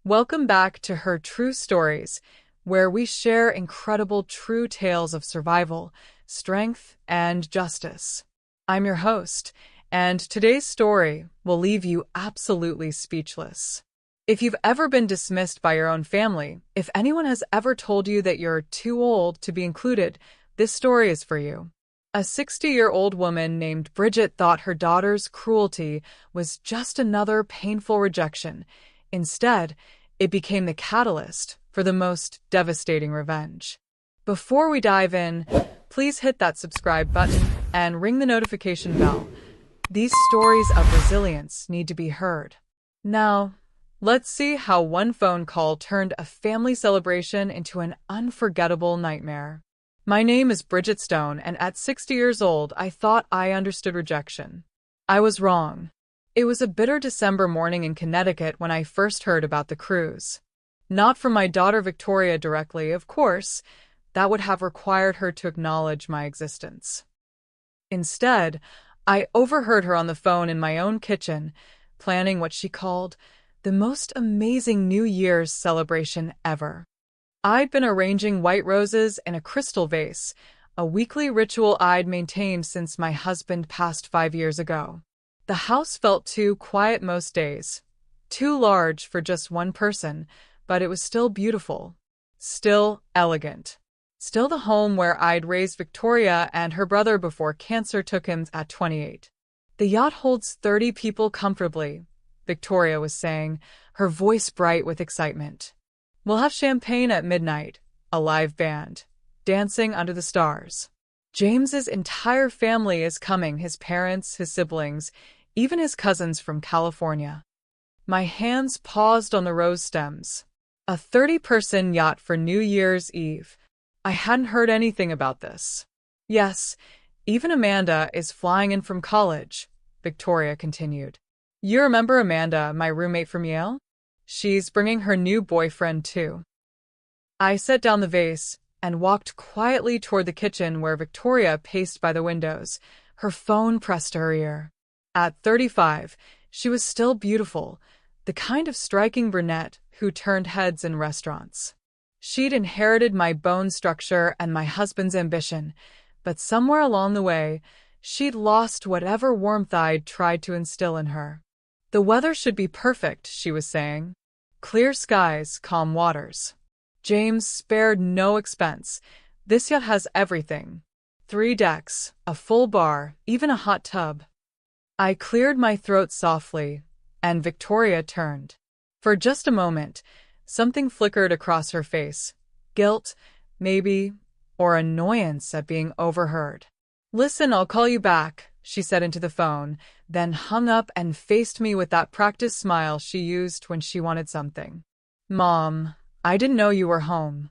Welcome back to Her True Stories, where we share incredible true tales of survival, strength, and justice. I'm your host, and today's story will leave you absolutely speechless. If you've ever been dismissed by your own family, if anyone has ever told you that you're too old to be included, this story is for you. A 60-year-old woman named Bridget thought her daughter's cruelty was just another painful rejection. Instead, it became the catalyst for the most devastating revenge. Before we dive in, please hit that subscribe button and ring the notification bell. These stories of resilience need to be heard. Now, let's see how one phone call turned a family celebration into an unforgettable nightmare. My name is Bridget Stone, and at 60 years old, I thought I understood rejection. I was wrong. It was a bitter December morning in Connecticut when I first heard about the cruise. Not from my daughter Victoria directly, of course. That would have required her to acknowledge my existence. Instead, I overheard her on the phone in my own kitchen, planning what she called the most amazing New Year's celebration ever. I'd been arranging white roses in a crystal vase, a weekly ritual I'd maintained since my husband passed 5 years ago. The house felt too quiet most days, too large for just one person, but it was still beautiful, still elegant, still the home where I'd raised Victoria and her brother before cancer took him at 28. The yacht holds 30 people comfortably, Victoria was saying, her voice bright with excitement. We'll have champagne at midnight, a live band, dancing under the stars. James's entire family is coming, his parents, his siblings, even his cousins from California. My hands paused on the rose stems. A 30-person yacht for New Year's Eve. I hadn't heard anything about this. Yes, even Amanda is flying in from college, Victoria continued. You remember Amanda, my roommate from Yale? She's bringing her new boyfriend too. I set down the vase and walked quietly toward the kitchen where Victoria paced by the windows, her phone pressed to her ear. At 35, she was still beautiful, the kind of striking brunette who turned heads in restaurants. She'd inherited my bone structure and my husband's ambition, but somewhere along the way, she'd lost whatever warmth I'd tried to instill in her. The weather should be perfect, she was saying. Clear skies, calm waters. James spared no expense. This yacht has everything. 3 decks, a full bar, even a hot tub. I cleared my throat softly, and Victoria turned. For just a moment, something flickered across her face. Guilt, maybe, or annoyance at being overheard. Listen, I'll call you back, she said into the phone, then hung up and faced me with that practiced smile she used when she wanted something. Mom, I didn't know you were home.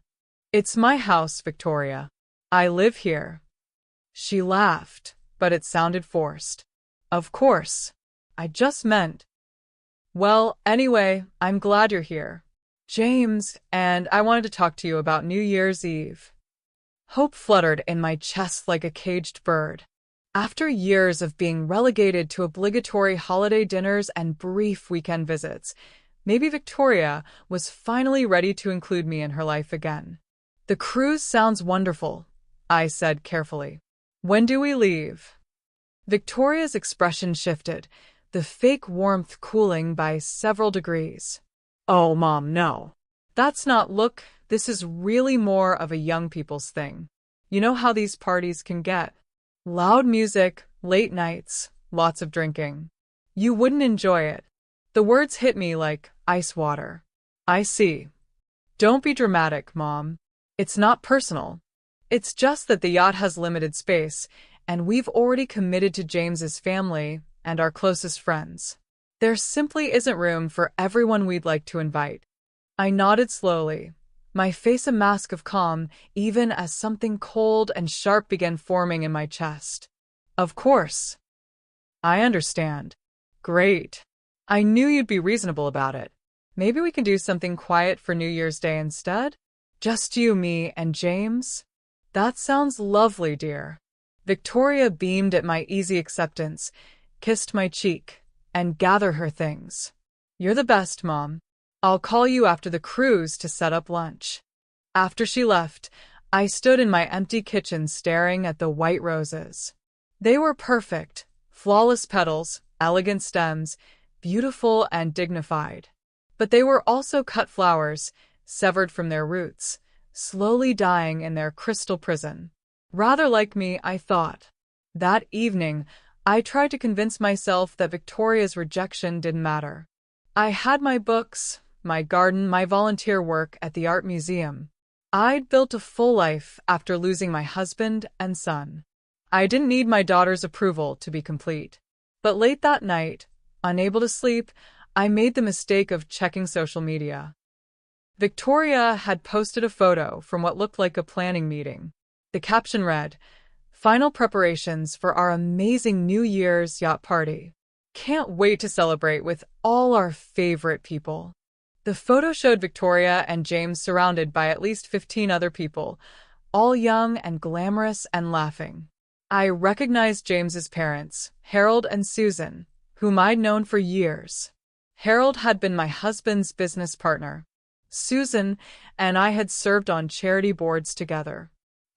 It's my house, Victoria. I live here. She laughed, but it sounded forced. Of course. I just meant. Well, anyway, I'm glad you're here, James, and I wanted to talk to you about New Year's Eve. Hope fluttered in my chest like a caged bird. After years of being relegated to obligatory holiday dinners and brief weekend visits, maybe Victoria was finally ready to include me in her life again. The cruise sounds wonderful, I said carefully. When do we leave? Victoria's expression shifted, the fake warmth cooling by several degrees. Oh, Mom, no. That's not. Look, this is really more of a young people's thing. You know how these parties can get. Loud music, late nights, lots of drinking. You wouldn't enjoy it. The words hit me like ice water. I see. Don't be dramatic, Mom. It's not personal. It's just that the yacht has limited space, and we've already committed to James's family and our closest friends. There simply isn't room for everyone we'd like to invite. I nodded slowly, my face a mask of calm, even as something cold and sharp began forming in my chest. Of course. I understand. Great. I knew you'd be reasonable about it. Maybe we can do something quiet for New Year's Day instead? Just you, me, and James? That sounds lovely, dear. Victoria beamed at my easy acceptance, kissed my cheek, and gathered her things. You're the best, Mom. I'll call you after the cruise to set up lunch." After she left, I stood in my empty kitchen staring at the white roses. They were perfect, flawless petals, elegant stems, beautiful and dignified. But they were also cut flowers, severed from their roots, slowly dying in their crystal prison. Rather like me, I thought. That evening, I tried to convince myself that Victoria's rejection didn't matter. I had my books, my garden, my volunteer work at the art museum. I'd built a full life after losing my husband and son. I didn't need my daughter's approval to be complete. But late that night, unable to sleep, I made the mistake of checking social media. Victoria had posted a photo from what looked like a planning meeting. The caption read, "Final preparations for our amazing New Year's yacht party. Can't wait to celebrate with all our favorite people." The photo showed Victoria and James surrounded by at least 15 other people, all young and glamorous and laughing. I recognized James's parents, Harold and Susan, whom I'd known for years. Harold had been my husband's business partner. Susan and I had served on charity boards together.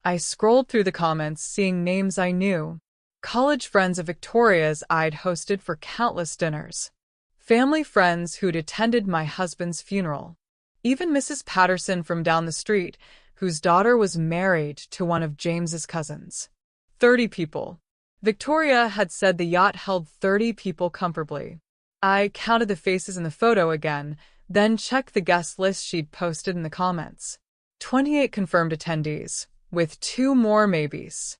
I scrolled through the comments, seeing names I knew. College friends of Victoria's I'd hosted for countless dinners. Family friends who'd attended my husband's funeral. Even Mrs. Patterson from down the street, whose daughter was married to one of James's cousins. 30 people. Victoria had said the yacht held 30 people comfortably. I counted the faces in the photo again, then checked the guest list she'd posted in the comments. 28 confirmed attendees, with 2 more maybes.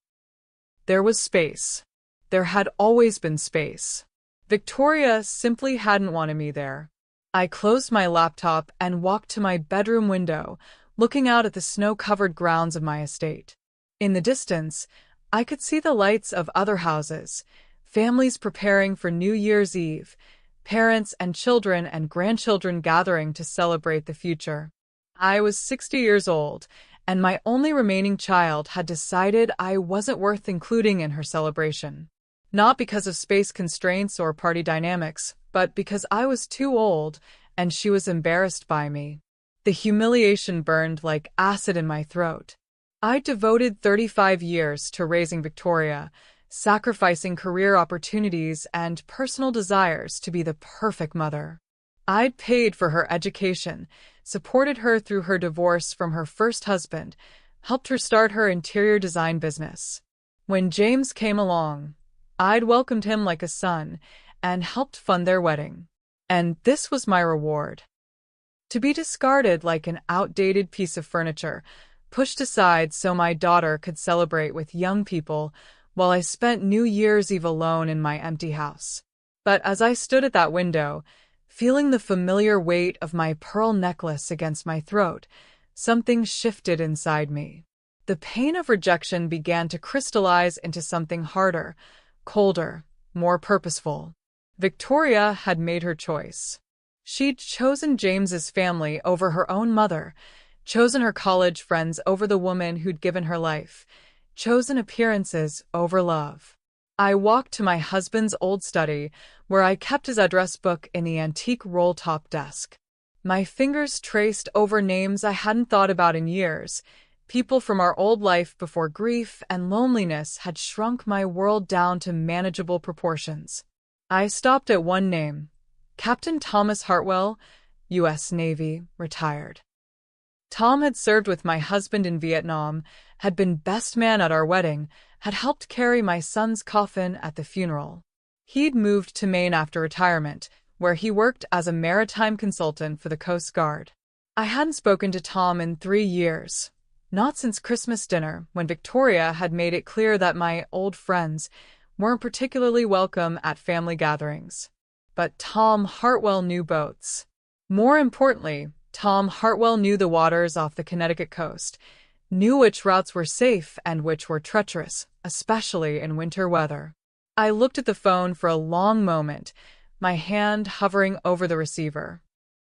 There was space. There had always been space. Victoria simply hadn't wanted me there. I closed my laptop and walked to my bedroom window, looking out at the snow-covered grounds of my estate. In the distance, I could see the lights of other houses, families preparing for New Year's Eve, parents and children and grandchildren gathering to celebrate the future. I was 60 years old, and my only remaining child had decided I wasn't worth including in her celebration. Not because of space constraints or party dynamics, but because I was too old and she was embarrassed by me. The humiliation burned like acid in my throat. I devoted 35 years to raising Victoria, sacrificing career opportunities and personal desires to be the perfect mother. I'd paid for her education, supported her through her divorce from her first husband, helped her start her interior design business. When James came along, I'd welcomed him like a son and helped fund their wedding. And this was my reward. To be discarded like an outdated piece of furniture, pushed aside so my daughter could celebrate with young people while I spent New Year's Eve alone in my empty house. But as I stood at that window, feeling the familiar weight of my pearl necklace against my throat, something shifted inside me. The pain of rejection began to crystallize into something harder, colder, more purposeful. Victoria had made her choice. She'd chosen James's family over her own mother, chosen her college friends over the woman who'd given her life, chosen appearances over love. I walked to my husband's old study, where I kept his address book in the antique roll-top desk. My fingers traced over names I hadn't thought about in years, people from our old life before grief and loneliness had shrunk my world down to manageable proportions. I stopped at one name, Captain Thomas Hartwell, U.S. Navy, retired. Tom had served with my husband in Vietnam, had been best man at our wedding, had helped carry my son's coffin at the funeral. He'd moved to Maine after retirement, where he worked as a maritime consultant for the Coast Guard. I hadn't spoken to Tom in 3 years. Not since Christmas dinner, when Victoria had made it clear that my old friends weren't particularly welcome at family gatherings. But Tom Hartwell knew boats. More importantly, Tom Hartwell knew the waters off the Connecticut coast, knew which routes were safe and which were treacherous, especially in winter weather. I looked at the phone for a long moment, my hand hovering over the receiver.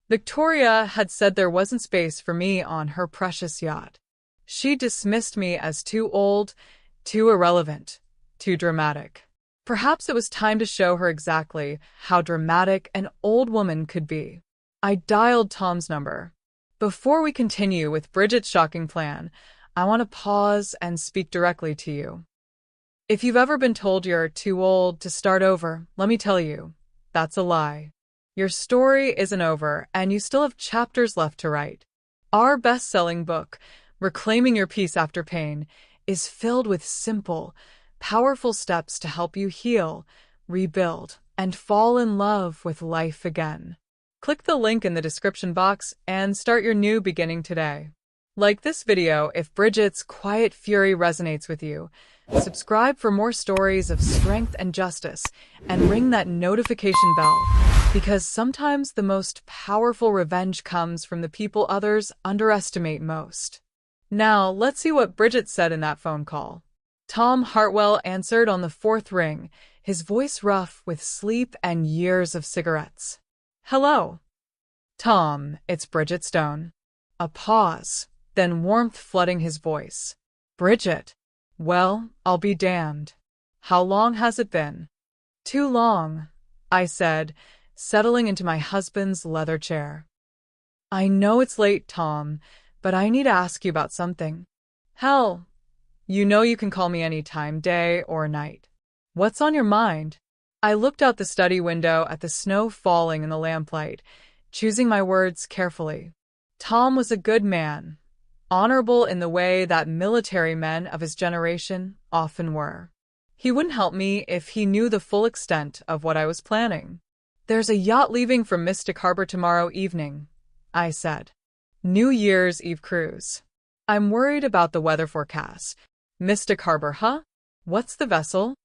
Victoria had said there wasn't space for me on her precious yacht. She dismissed me as too old, too irrelevant, too dramatic. Perhaps it was time to show her exactly how dramatic an old woman could be. I dialed Tom's number. Before we continue with Bridget's shocking plan, I want to pause and speak directly to you. If you've ever been told you're too old to start over, let me tell you, that's a lie. Your story isn't over, and you still have chapters left to write. Our best-selling book, Reclaiming Your Peace After Pain, is filled with simple, powerful steps to help you heal, rebuild, and fall in love with life again. Click the link in the description box and start your new beginning today. Like this video if Bridget's quiet fury resonates with you. Subscribe for more stories of strength and justice, and ring that notification bell, because sometimes the most powerful revenge comes from the people others underestimate most. Now, let's see what Bridget said in that phone call. Tom Hartwell answered on the fourth ring, his voice rough with sleep and years of cigarettes. Hello. Tom, it's Bridget Stone. A pause, then warmth flooding his voice. Bridget. Well, I'll be damned. How long has it been? Too long, I said, settling into my husband's leather chair. I know it's late, Tom, but I need to ask you about something. Hell, you know you can call me any time, day or night. What's on your mind? I looked out the study window at the snow falling in the lamplight, choosing my words carefully. Tom was a good man, honorable in the way that military men of his generation often were. He wouldn't help me if he knew the full extent of what I was planning. There's a yacht leaving from Mystic Harbor tomorrow evening, I said. New Year's Eve cruise. I'm worried about the weather forecast. Mystic Harbor, huh? What's the vessel?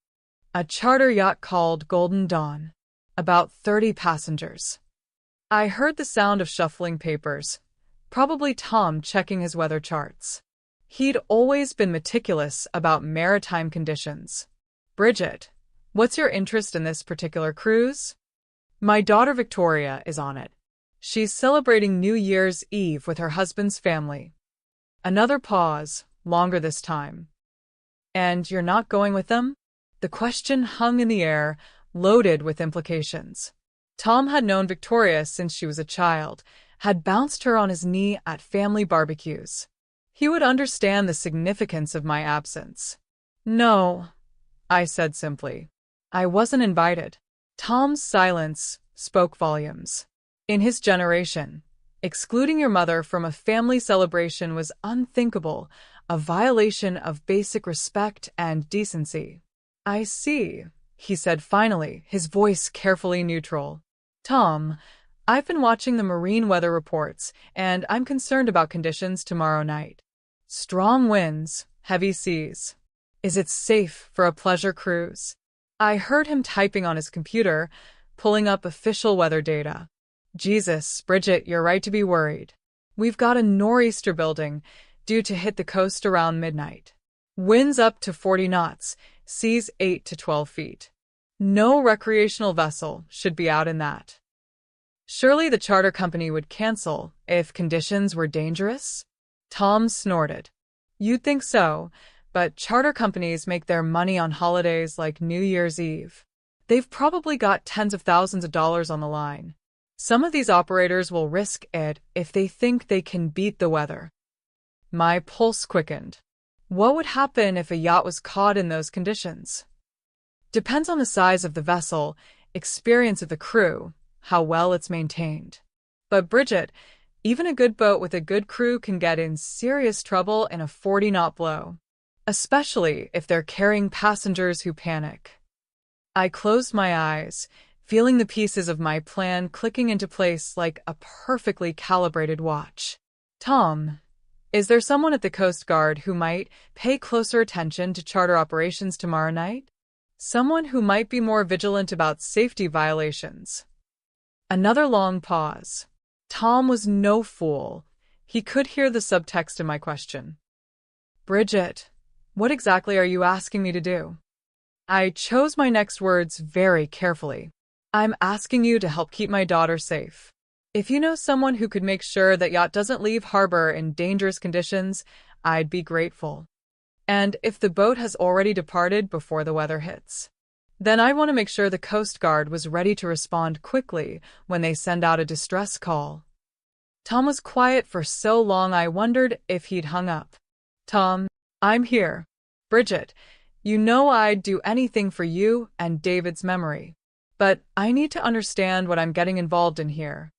A charter yacht called Golden Dawn. About 30 passengers. I heard the sound of shuffling papers. Probably Tom checking his weather charts. He'd always been meticulous about maritime conditions. Bridget, what's your interest in this particular cruise? My daughter Victoria is on it. She's celebrating New Year's Eve with her husband's family. Another pause, longer this time. And you're not going with them? The question hung in the air, loaded with implications. Tom had known Victoria since she was a child, had bounced her on his knee at family barbecues. He would understand the significance of my absence. No, I said simply. I wasn't invited. Tom's silence spoke volumes. In his generation, excluding your mother from a family celebration was unthinkable, a violation of basic respect and decency. I see, he said finally, his voice carefully neutral. Tom, I've been watching the marine weather reports, and I'm concerned about conditions tomorrow night. Strong winds, heavy seas. Is it safe for a pleasure cruise? I heard him typing on his computer, pulling up official weather data. Jesus, Bridget, you're right to be worried. We've got a nor'easter building, due to hit the coast around midnight. Winds up to 40 knots, seas 8 to 12 feet. No recreational vessel should be out in that. Surely the charter company would cancel if conditions were dangerous? Tom snorted. You'd think so, but charter companies make their money on holidays like New Year's Eve. They've probably got tens of thousands of dollars on the line. Some of these operators will risk it if they think they can beat the weather. My pulse quickened. What would happen if a yacht was caught in those conditions? Depends on the size of the vessel, experience of the crew, how well it's maintained. But Bridget, even a good boat with a good crew can get in serious trouble in a 40-knot blow, especially if they're carrying passengers who panic. I closed my eyes, feeling the pieces of my plan clicking into place like a perfectly calibrated watch. Tom, is there someone at the Coast Guard who might pay closer attention to charter operations tomorrow night? Someone who might be more vigilant about safety violations. Another long pause. Tom was no fool. He could hear the subtext in my question. Bridget, what exactly are you asking me to do? I chose my next words very carefully. I'm asking you to help keep my daughter safe. If you know someone who could make sure that yacht doesn't leave harbor in dangerous conditions, I'd be grateful. And if the boat has already departed before the weather hits. Then I want to make sure the Coast Guard was ready to respond quickly when they send out a distress call. Tom was quiet for so long I wondered if he'd hung up. Tom, I'm here. Bridget, you know I'd do anything for you and David's memory. But I need to understand what I'm getting involved in here.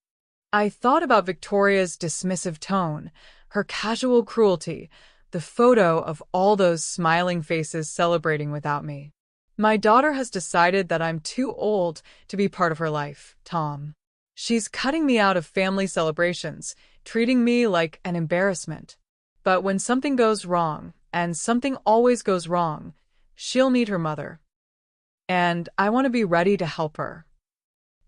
I thought about Victoria's dismissive tone, her casual cruelty, the photo of all those smiling faces celebrating without me. My daughter has decided that I'm too old to be part of her life, Tom. She's cutting me out of family celebrations, treating me like an embarrassment. But when something goes wrong, and something always goes wrong, she'll meet her mother. And I want to be ready to help her.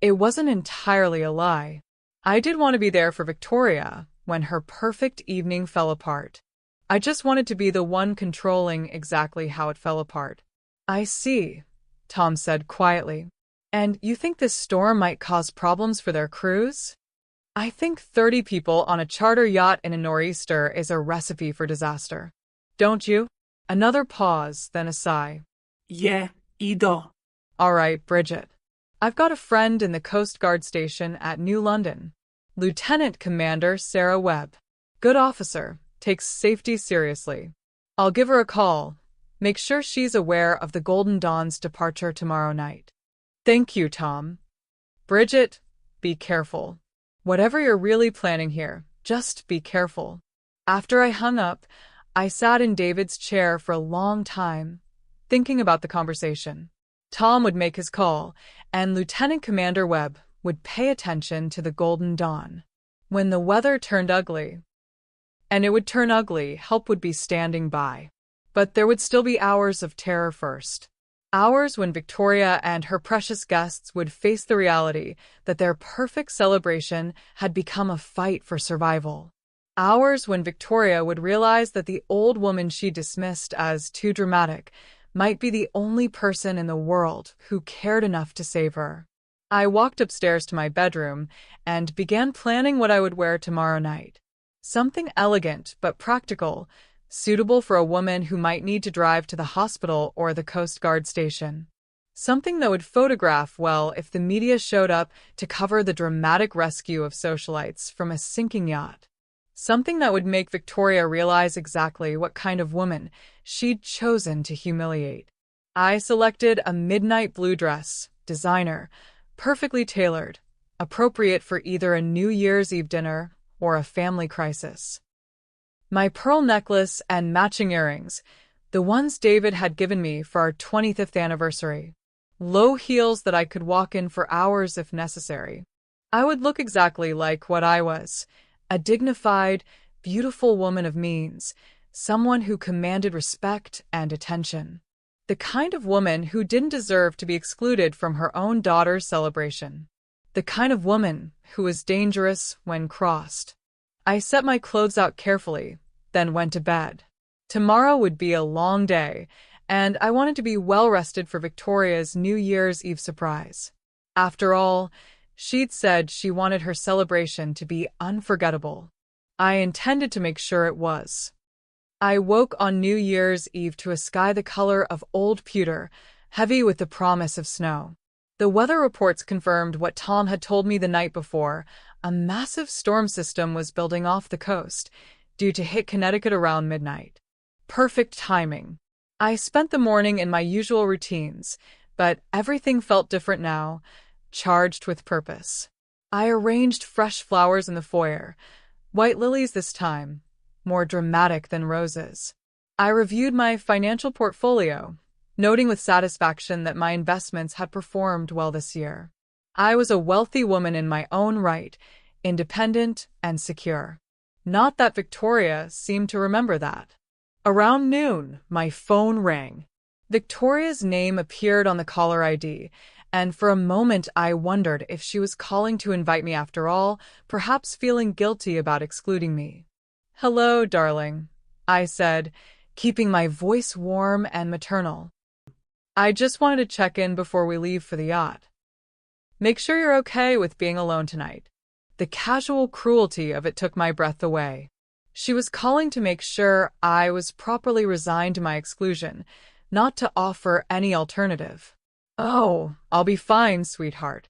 It wasn't entirely a lie. I did want to be there for Victoria when her perfect evening fell apart. I just wanted to be the one controlling exactly how it fell apart. I see, Tom said quietly. And you think this storm might cause problems for their cruise? I think 30 people on a charter yacht in a nor'easter is a recipe for disaster. Don't you? Another pause, then a sigh. Yeah, Ido. All right, Bridget. I've got a friend in the Coast Guard station at New London. Lieutenant Commander Sarah Webb. Good officer, takes safety seriously. I'll give her a call. Make sure she's aware of the Golden Dawn's departure tomorrow night. Thank you, Tom. Bridget, be careful. Whatever you're really planning here, just be careful. After I hung up, I sat in David's chair for a long time, thinking about the conversation. Tom would make his call, and Lieutenant Commander Webb would pay attention to the Golden Dawn. When the weather turned ugly, and it would turn ugly, help would be standing by. But there would still be hours of terror first. Hours when Victoria and her precious guests would face the reality that their perfect celebration had become a fight for survival. Hours when Victoria would realize that the old woman she dismissed as too dramatic might be the only person in the world who cared enough to save her. I walked upstairs to my bedroom and began planning what I would wear tomorrow night. Something elegant but practical, suitable for a woman who might need to drive to the hospital or the Coast Guard station. Something that would photograph well if the media showed up to cover the dramatic rescue of socialites from a sinking yacht. Something that would make Victoria realize exactly what kind of woman she'd chosen to humiliate. I selected a midnight blue dress, designer, perfectly tailored, appropriate for either a New Year's Eve dinner or a family crisis. My pearl necklace and matching earrings, the ones David had given me for our 25th anniversary. Low heels that I could walk in for hours if necessary. I would look exactly like what I was, a dignified, beautiful woman of means, someone who commanded respect and attention. The kind of woman who didn't deserve to be excluded from her own daughter's celebration. The kind of woman who was dangerous when crossed. I set my clothes out carefully, then went to bed. Tomorrow would be a long day, and I wanted to be well-rested for Victoria's New Year's Eve surprise. After all, she'd said she wanted her celebration to be unforgettable. I intended to make sure it was. I woke on New Year's Eve to a sky the color of old pewter, heavy with the promise of snow. The weather reports confirmed what Tom had told me the night before. A massive storm system was building off the coast, due to hit Connecticut around midnight. Perfect timing. I spent the morning in my usual routines, but everything felt different now, charged with purpose. I arranged fresh flowers in the foyer, white lilies this time, more dramatic than roses. I reviewed my financial portfolio, noting with satisfaction that my investments had performed well this year. I was a wealthy woman in my own right, independent and secure. Not that Victoria seemed to remember that. Around noon, my phone rang. Victoria's name appeared on the caller ID, and for a moment I wondered if she was calling to invite me after all, perhaps feeling guilty about excluding me. "Hello, darling," I said, keeping my voice warm and maternal. "I just wanted to check in before we leave for the yacht. Make sure you're okay with being alone tonight." The casual cruelty of it took my breath away. She was calling to make sure I was properly resigned to my exclusion, not to offer any alternative. Oh, I'll be fine, sweetheart.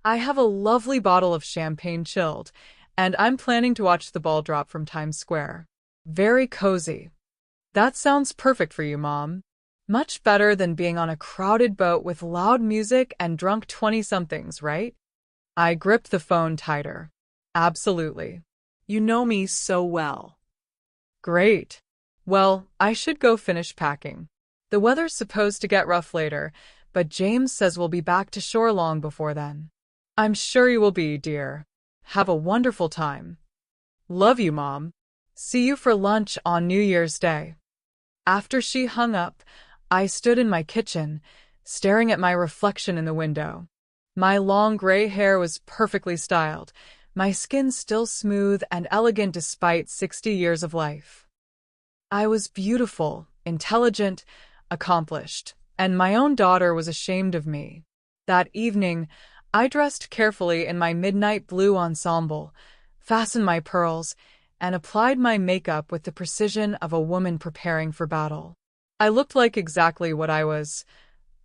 I have a lovely bottle of champagne chilled, and I'm planning to watch the ball drop from Times Square. Very cozy. That sounds perfect for you, Mom. Much better than being on a crowded boat with loud music and drunk 20-somethings, right? I gripped the phone tighter. Absolutely. You know me so well. Great. Well, I should go finish packing. The weather's supposed to get rough later, but James says we'll be back to shore long before then. I'm sure you will be, dear. Have a wonderful time. Love you, Mom. See you for lunch on New Year's Day. After she hung up, I stood in my kitchen, staring at my reflection in the window. My long gray hair was perfectly styled, my skin still smooth and elegant despite 60 years of life. I was beautiful, intelligent, accomplished, and my own daughter was ashamed of me. That evening, I dressed carefully in my midnight blue ensemble, fastened my pearls, and applied my makeup with the precision of a woman preparing for battle. I looked like exactly what I was: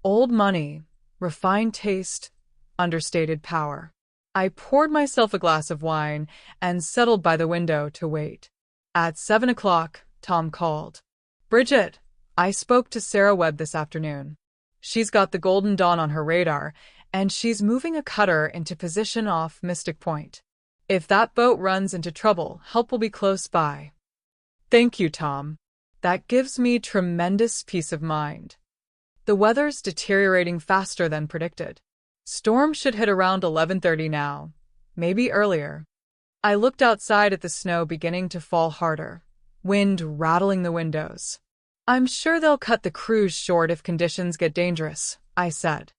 old money, refined taste, understated power. I poured myself a glass of wine and settled by the window to wait. At 7 o'clock, Tom called. Bridget, I spoke to Sarah Webb this afternoon. She's got the Golden Dawn on her radar, and she's moving a cutter into position off Mystic Point. If that boat runs into trouble, help will be close by. Thank you, Tom. That gives me tremendous peace of mind. The weather's deteriorating faster than predicted. Storm should hit around 11:30 now, maybe earlier. I looked outside at the snow beginning to fall harder, wind rattling the windows. I'm sure they'll cut the cruise short if conditions get dangerous, I said.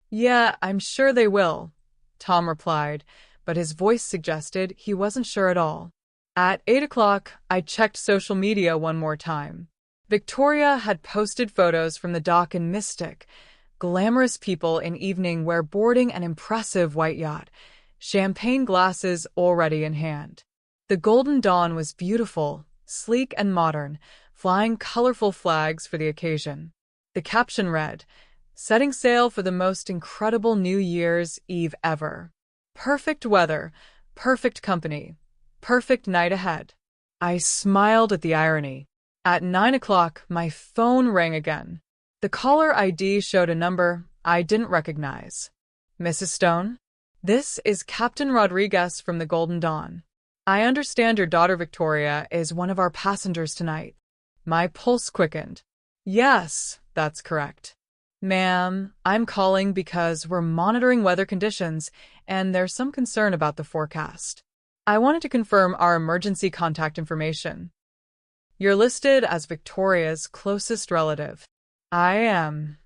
Yeah, I'm sure they will, Tom replied, but his voice suggested he wasn't sure at all. At 8 o'clock, I checked social media one more time. Victoria had posted photos from the dock in Mystic, glamorous people in evening wear boarding an impressive white yacht, champagne glasses already in hand. The Golden Dawn was beautiful, sleek and modern, flying colorful flags for the occasion. The caption read, "Setting sail for the most incredible New Year's Eve ever. Perfect weather, perfect company, perfect night ahead." I smiled at the irony. At 9 o'clock, my phone rang again. The caller ID showed a number I didn't recognize. Mrs. Stone? This is Captain Rodriguez from the Golden Dawn. I understand your daughter Victoria is one of our passengers tonight. My pulse quickened. Yes, that's correct. Ma'am, I'm calling because we're monitoring weather conditions and there's some concern about the forecast. I wanted to confirm our emergency contact information. You're listed as Victoria's closest relative. I am.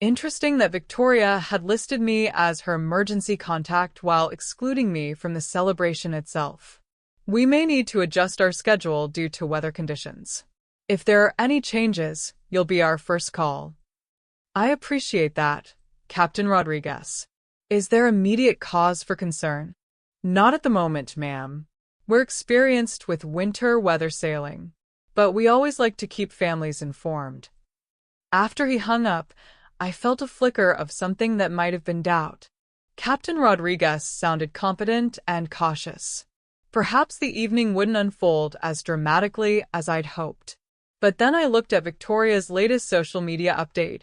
Interesting that Victoria had listed me as her emergency contact while excluding me from the celebration itself. We may need to adjust our schedule due to weather conditions. If there are any changes, you'll be our first call. I appreciate that, Captain Rodriguez. Is there immediate cause for concern? Not at the moment, ma'am. We're experienced with winter weather sailing, but we always like to keep families informed. After he hung up, I felt a flicker of something that might have been doubt. Captain Rodriguez sounded competent and cautious. Perhaps the evening wouldn't unfold as dramatically as I'd hoped. But then I looked at Victoria's latest social media update,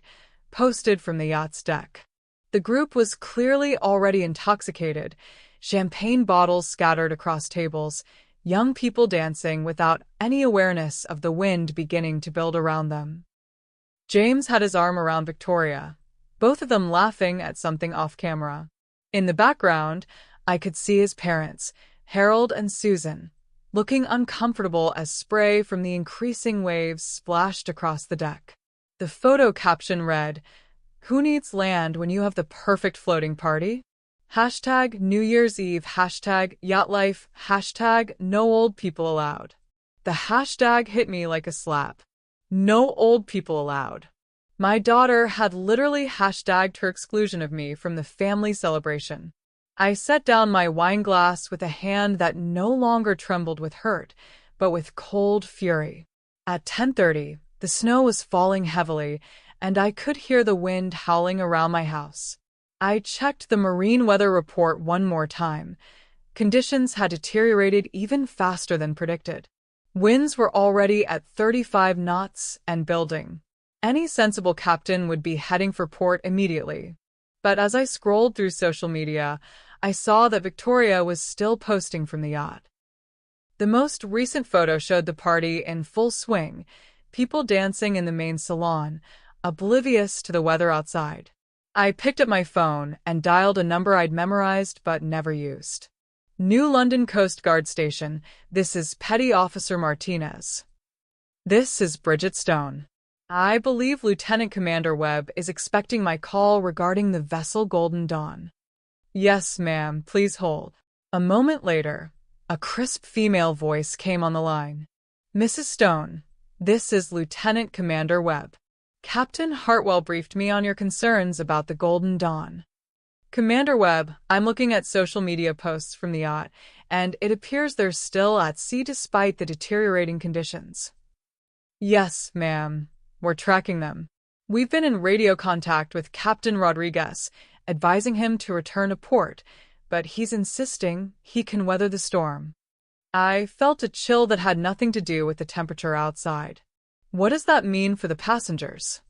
posted from the yacht's deck. The group was clearly already intoxicated, champagne bottles scattered across tables, young people dancing without any awareness of the wind beginning to build around them. James had his arm around Victoria, both of them laughing at something off-camera. In the background, I could see his parents, Harold and Susan, looking uncomfortable as spray from the increasing waves splashed across the deck. The photo caption read, "Who needs land when you have the perfect floating party? Hashtag New Year's Eve, hashtag yacht life, hashtag no old people allowed." The hashtag hit me like a slap. No old people allowed. My daughter had literally hashtagged her exclusion of me from the family celebration. I set down my wine glass with a hand that no longer trembled with hurt, but with cold fury. At 10:30, the snow was falling heavily, and I could hear the wind howling around my house. I checked the marine weather report one more time. Conditions had deteriorated even faster than predicted. Winds were already at 35 knots and building. Any sensible captain would be heading for port immediately. But as I scrolled through social media, I saw that Victoria was still posting from the yacht. The most recent photo showed the party in full swing, people dancing in the main salon, oblivious to the weather outside. I picked up my phone and dialed a number I'd memorized but never used. New London Coast Guard Station, this is Petty Officer Martinez. This is Bridget Stone. I believe Lieutenant Commander Webb is expecting my call regarding the vessel Golden Dawn. Yes, ma'am, please hold. A moment later, a crisp female voice came on the line. Mrs. Stone, this is Lieutenant Commander Webb. Captain Hartwell briefed me on your concerns about the Golden Dawn. Commander Webb, I'm looking at social media posts from the yacht, and it appears they're still at sea despite the deteriorating conditions. Yes, ma'am. We're tracking them. We've been in radio contact with Captain Rodriguez, advising him to return to port, but he's insisting he can weather the storm. I felt a chill that had nothing to do with the temperature outside. What does that mean for the passengers?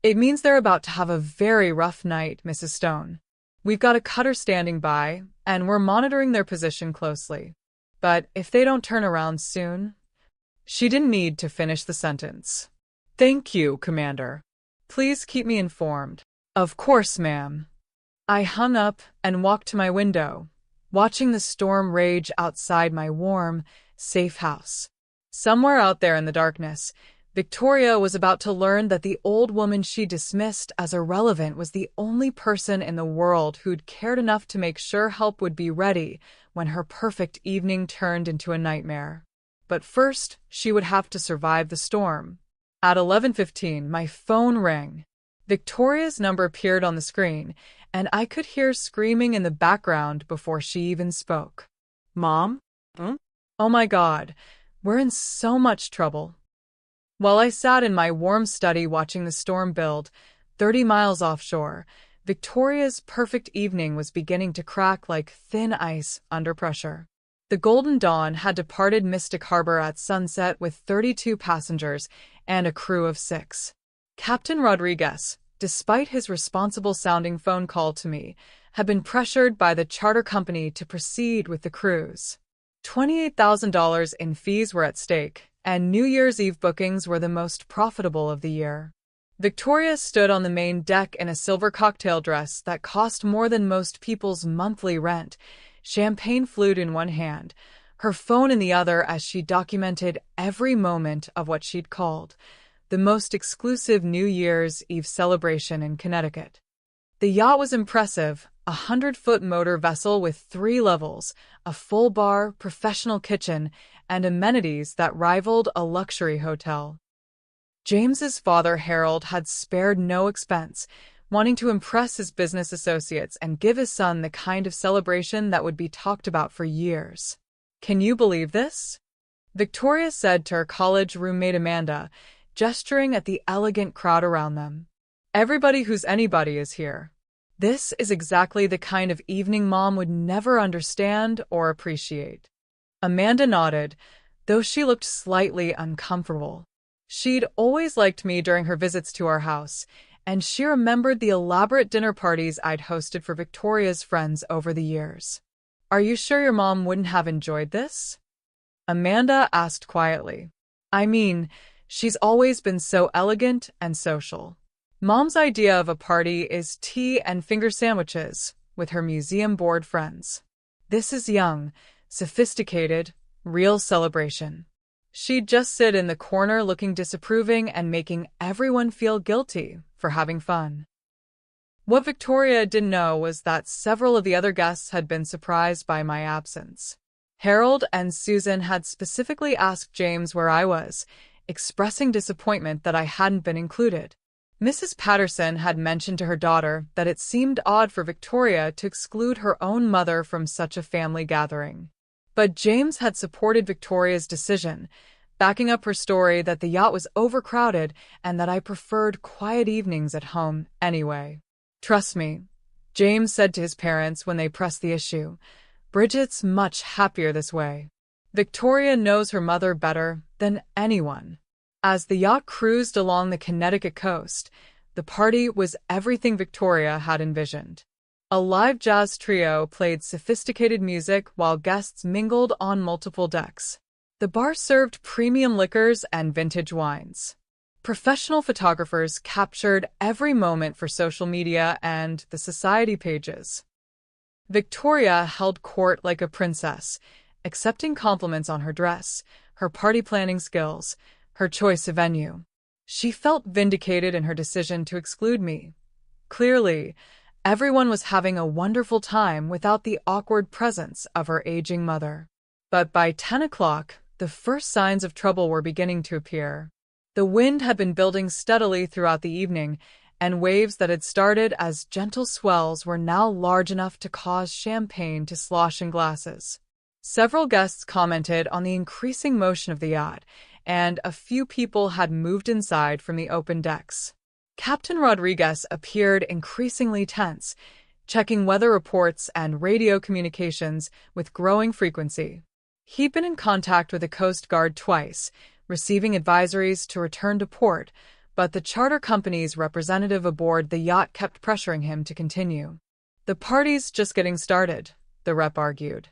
It means they're about to have a very rough night, Mrs. Stone. We've got a cutter standing by, and we're monitoring their position closely. But if they don't turn around soon... She didn't need to finish the sentence. Thank you, Commander. Please keep me informed. Of course, ma'am. I hung up and walked to my window, watching the storm rage outside my warm, safe house. Somewhere out there in the darkness, Victoria was about to learn that the old woman she dismissed as irrelevant was the only person in the world who'd cared enough to make sure help would be ready when her perfect evening turned into a nightmare. But first, she would have to survive the storm. At 11:15, my phone rang. Victoria's number appeared on the screen, and I could hear screaming in the background before she even spoke. Mom? Oh my God, we're in so much trouble. While I sat in my warm study watching the storm build, 30 miles offshore, Victoria's perfect evening was beginning to crack like thin ice under pressure. The Golden Dawn had departed Mystic Harbor at sunset with 32 passengers and a crew of 6. Captain Rodriguez, despite his responsible-sounding phone call to me, had been pressured by the charter company to proceed with the cruise. $28,000 in fees were at stake, and New Year's Eve bookings were the most profitable of the year. Victoria stood on the main deck in a silver cocktail dress that cost more than most people's monthly rent, champagne flute in one hand, her phone in the other as she documented every moment of what she'd called the most exclusive New Year's Eve celebration in Connecticut. The yacht was impressive, a 100-foot motor vessel with 3 levels, a full bar, professional kitchen, and amenities that rivaled a luxury hotel. James's father, Harold, had spared no expense, wanting to impress his business associates and give his son the kind of celebration that would be talked about for years. Can you believe this? Victoria said to her college roommate Amanda, gesturing at the elegant crowd around them. Everybody who's anybody is here. This is exactly the kind of evening Mom would never understand or appreciate. Amanda nodded, though she looked slightly uncomfortable. She'd always liked me during her visits to our house, and she remembered the elaborate dinner parties I'd hosted for Victoria's friends over the years. Are you sure your mom wouldn't have enjoyed this? Amanda asked quietly. I mean, she's always been so elegant and social. Mom's idea of a party is tea and finger sandwiches with her museum board friends. This is young, sophisticated, real celebration. She'd just sit in the corner looking disapproving and making everyone feel guilty for having fun. What Victoria didn't know was that several of the other guests had been surprised by my absence. Harold and Susan had specifically asked James where I was, expressing disappointment that I hadn't been included. Mrs. Patterson had mentioned to her daughter that it seemed odd for Victoria to exclude her own mother from such a family gathering. But James had supported Victoria's decision, backing up her story that the yacht was overcrowded and that I preferred quiet evenings at home anyway. "Trust me," James said to his parents when they pressed the issue. "Bridget's much happier this way. Victoria knows her mother better than anyone." As the yacht cruised along the Connecticut coast, the party was everything Victoria had envisioned. A live jazz trio played sophisticated music while guests mingled on multiple decks. The bar served premium liquors and vintage wines. Professional photographers captured every moment for social media and the society pages. Victoria held court like a princess, accepting compliments on her dress, her party planning skills, her choice of venue. She felt vindicated in her decision to exclude me. Clearly, everyone was having a wonderful time without the awkward presence of her aging mother. But by 10 o'clock, the first signs of trouble were beginning to appear. The wind had been building steadily throughout the evening, and waves that had started as gentle swells were now large enough to cause champagne to slosh in glasses. Several guests commented on the increasing motion of the yacht, and a few people had moved inside from the open decks. Captain Rodriguez appeared increasingly tense, checking weather reports and radio communications with growing frequency. He'd been in contact with the Coast Guard twice, receiving advisories to return to port, but the charter company's representative aboard the yacht kept pressuring him to continue. "The party's just getting started," the rep argued.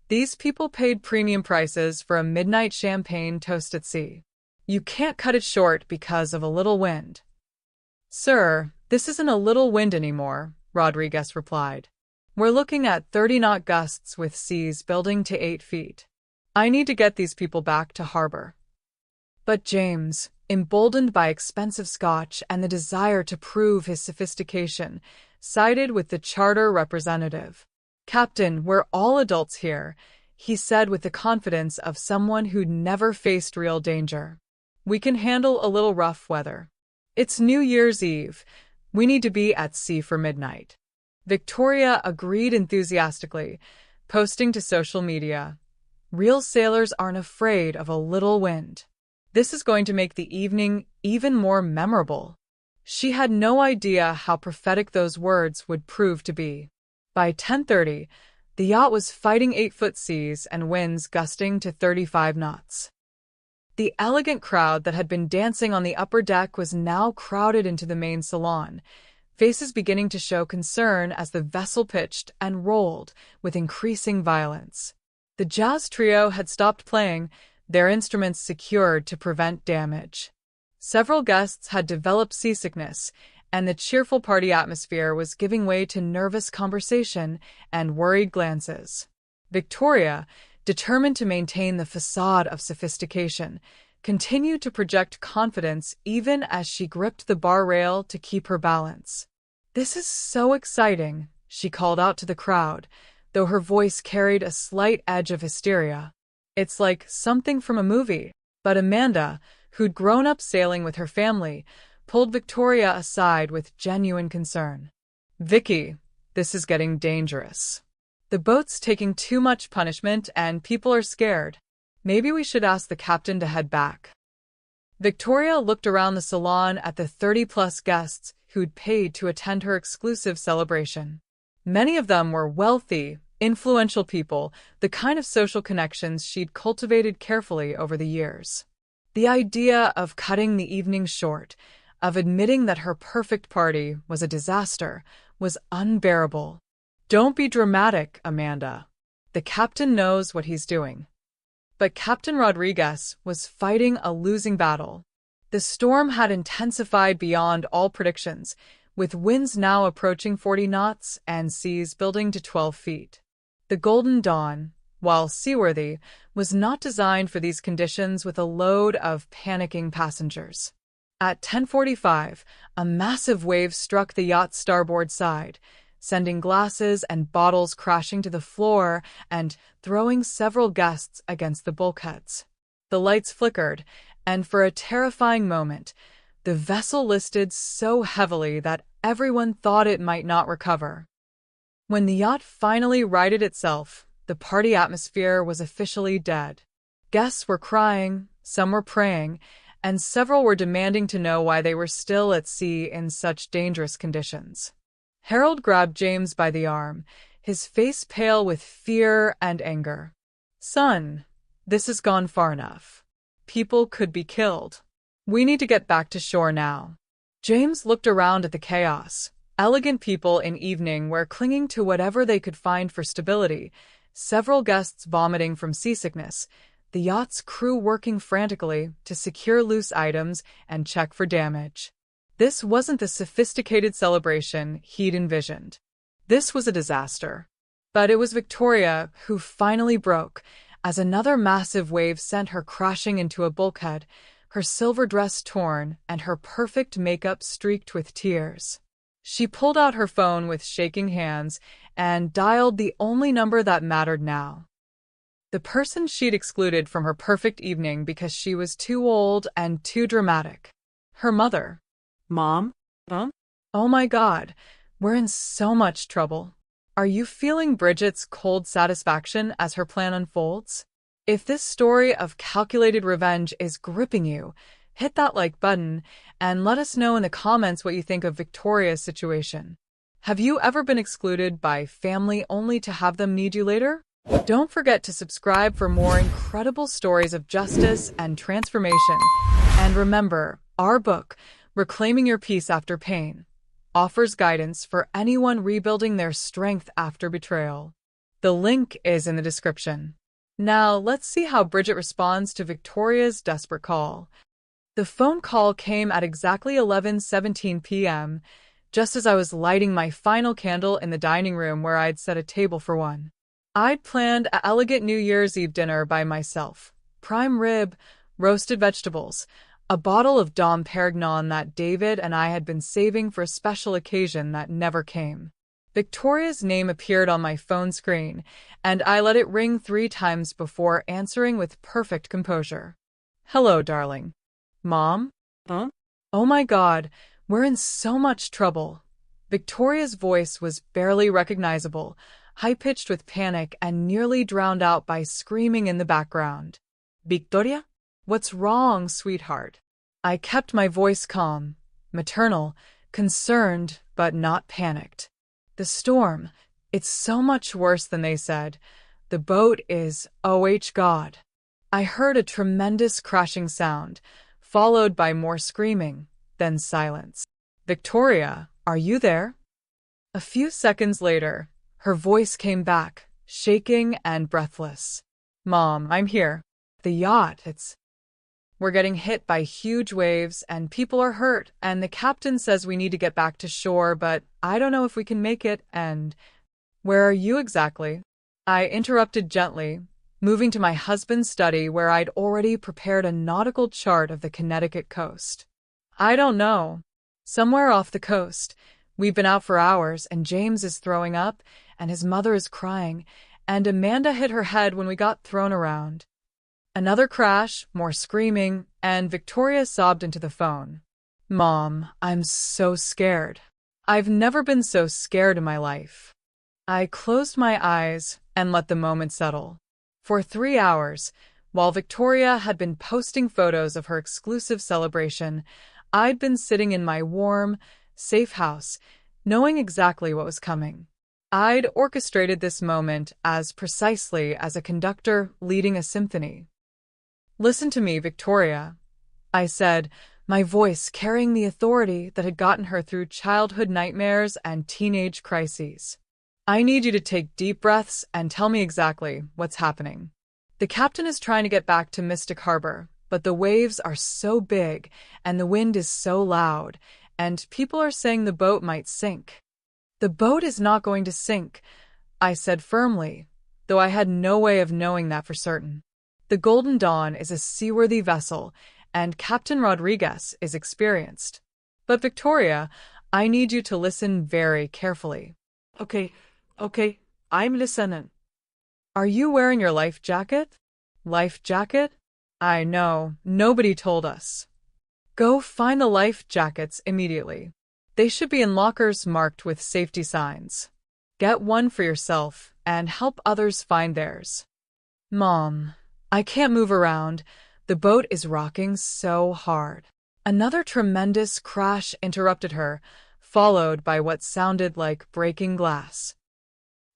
"These people paid premium prices for a midnight champagne toast at sea. You can't cut it short because of a little wind." "Sir, this isn't a little wind anymore," Rodriguez replied. "We're looking at 30-knot gusts with seas building to 8 feet. I need to get these people back to harbor." But James, emboldened by expensive scotch and the desire to prove his sophistication, sided with the charter representative. "Captain, we're all adults here," he said with the confidence of someone who'd never faced real danger. "We can handle a little rough weather. It's New Year's Eve. We need to be at sea for midnight." Victoria agreed enthusiastically, posting to social media, "Real sailors aren't afraid of a little wind. This is going to make the evening even more memorable." She had no idea how prophetic those words would prove to be. By 10:30, the yacht was fighting 8-foot seas and winds gusting to 35 knots. The elegant crowd that had been dancing on the upper deck was now crowded into the main salon, faces beginning to show concern as the vessel pitched and rolled with increasing violence. The jazz trio had stopped playing, their instruments secured to prevent damage. Several guests had developed seasickness, and the cheerful party atmosphere was giving way to nervous conversation and worried glances. Victoria, determined to maintain the facade of sophistication, continued to project confidence even as she gripped the bar rail to keep her balance. "This is so exciting," she called out to the crowd, though her voice carried a slight edge of hysteria. "It's like something from a movie." But Amanda, who'd grown up sailing with her family, pulled Victoria aside with genuine concern. "Vicky, this is getting dangerous. The boat's taking too much punishment and people are scared. Maybe we should ask the captain to head back." Victoria looked around the salon at the 30-plus guests who'd paid to attend her exclusive celebration. Many of them were wealthy, influential people, the kind of social connections she'd cultivated carefully over the years. The idea of cutting the evening short, of admitting that her perfect party was a disaster, was unbearable. "Don't be dramatic, Amanda. The captain knows what he's doing." But Captain Rodriguez was fighting a losing battle. The storm had intensified beyond all predictions, with winds now approaching 40 knots and seas building to 12 feet. The Golden Dawn, while seaworthy, was not designed for these conditions with a load of panicking passengers. At 10:45, a massive wave struck the yacht's starboard side, sending glasses and bottles crashing to the floor and throwing several guests against the bulkheads. The lights flickered, and for a terrifying moment, the vessel listed so heavily that everyone thought it might not recover. When the yacht finally righted itself, the party atmosphere was officially dead. Guests were crying, some were praying, and several were demanding to know why they were still at sea in such dangerous conditions. Harold grabbed James by the arm, his face pale with fear and anger. "Son, this has gone far enough. People could be killed. We need to get back to shore now." James looked around at the chaos. Elegant people in evening wear clinging to whatever they could find for stability, several guests vomiting from seasickness, the yacht's crew working frantically to secure loose items and check for damage. This wasn't the sophisticated celebration he'd envisioned. This was a disaster. But it was Victoria who finally broke, as another massive wave sent her crashing into a bulkhead, her silver dress torn and her perfect makeup streaked with tears. She pulled out her phone with shaking hands and dialed the only number that mattered now. The person she'd excluded from her perfect evening because she was too old and too dramatic. Her mother. Mom? Oh my God, we're in so much trouble. Are you feeling Bridget's cold satisfaction as her plan unfolds? If this story of calculated revenge is gripping you, hit that like button and let us know in the comments what you think of Victoria's situation. Have you ever been excluded by family only to have them need you later? Don't forget to subscribe for more incredible stories of justice and transformation. And remember, our book, Reclaiming Your Peace After Pain, offers guidance for anyone rebuilding their strength after betrayal. The link is in the description. Now, let's see how Bridget responds to Victoria's desperate call. The phone call came at exactly 11:17 p.m., just as I was lighting my final candle in the dining room where I'd set a table for one. I'd planned an elegant New Year's Eve dinner by myself. Prime rib, roasted vegetables, a bottle of Dom Perignon that David and I had been saving for a special occasion that never came. Victoria's name appeared on my phone screen, and I let it ring 3 times before answering with perfect composure. "Hello, darling." "Mom?" Huh? "Oh my God, we're in so much trouble." Victoria's voice was barely recognizable, high-pitched with panic and nearly drowned out by screaming in the background. "Victoria? What's wrong, sweetheart?" I kept my voice calm, maternal, concerned, but not panicked. "The storm, it's so much worse than they said. The boat is, oh God." I heard a tremendous crashing sound, followed by more screaming, then silence. "Victoria, are you there?" A few seconds later, her voice came back, shaking and breathless. "Mom, I'm here. The yacht, we're getting hit by huge waves and people are hurt and the captain says we need to get back to shore, but I don't know if we can make it and—" "Where are you exactly?" I interrupted gently, moving to my husband's study where I'd already prepared a nautical chart of the Connecticut coast. "I don't know. Somewhere off the coast. We've been out for hours and James is throwing up and his mother is crying and Amanda hit her head when we got thrown around." Another crash, more screaming, and Victoria sobbed into the phone. "Mom, I'm so scared. I've never been so scared in my life." I closed my eyes and let the moment settle. For 3 hours, while Victoria had been posting photos of her exclusive celebration, I'd been sitting in my warm, safe house, knowing exactly what was coming. I'd orchestrated this moment as precisely as a conductor leading a symphony. "Listen to me, Victoria," I said, my voice carrying the authority that had gotten her through childhood nightmares and teenage crises. "I need you to take deep breaths and tell me exactly what's happening. The captain is trying to get back to Mystic Harbor, but the waves are so big and the wind is so loud, and people are saying the boat might sink." "The boat is not going to sink," I said firmly, though I had no way of knowing that for certain. "The Golden Dawn is a seaworthy vessel, and Captain Rodriguez is experienced. But Victoria, I need you to listen very carefully." Okay, I'm listening." "Are you wearing your life jacket?" "Life jacket? I know, nobody told us." "Go find the life jackets immediately. They should be in lockers marked with safety signs. Get one for yourself and help others find theirs." "Mom, I can't move around. The boat is rocking so hard. Another tremendous crash interrupted her, followed by what sounded like breaking glass.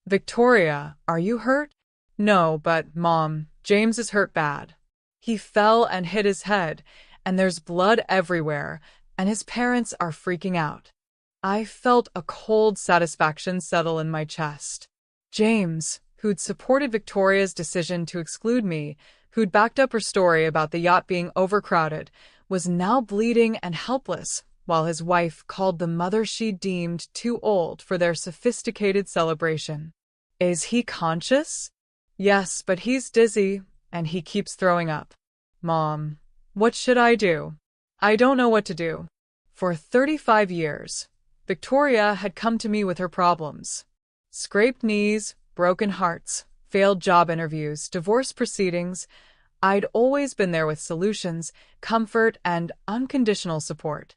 Victoria, are you hurt? No, but, Mom, James is hurt bad. He fell and hit his head, and there's blood everywhere, and his parents are freaking out. I felt a cold satisfaction settle in my chest. James, who'd supported Victoria's decision to exclude me, who'd backed up her story about the yacht being overcrowded, was now bleeding and helpless, while his wife called the mother she deemed too old for their sophisticated celebration. Is he conscious? Yes, but he's dizzy, and he keeps throwing up. Mom, what should I do? I don't know what to do. For 35 years, Victoria had come to me with her problems. Scraped knees, broken hearts, failed job interviews, divorce proceedings. I'd always been there with solutions, comfort, and unconditional support.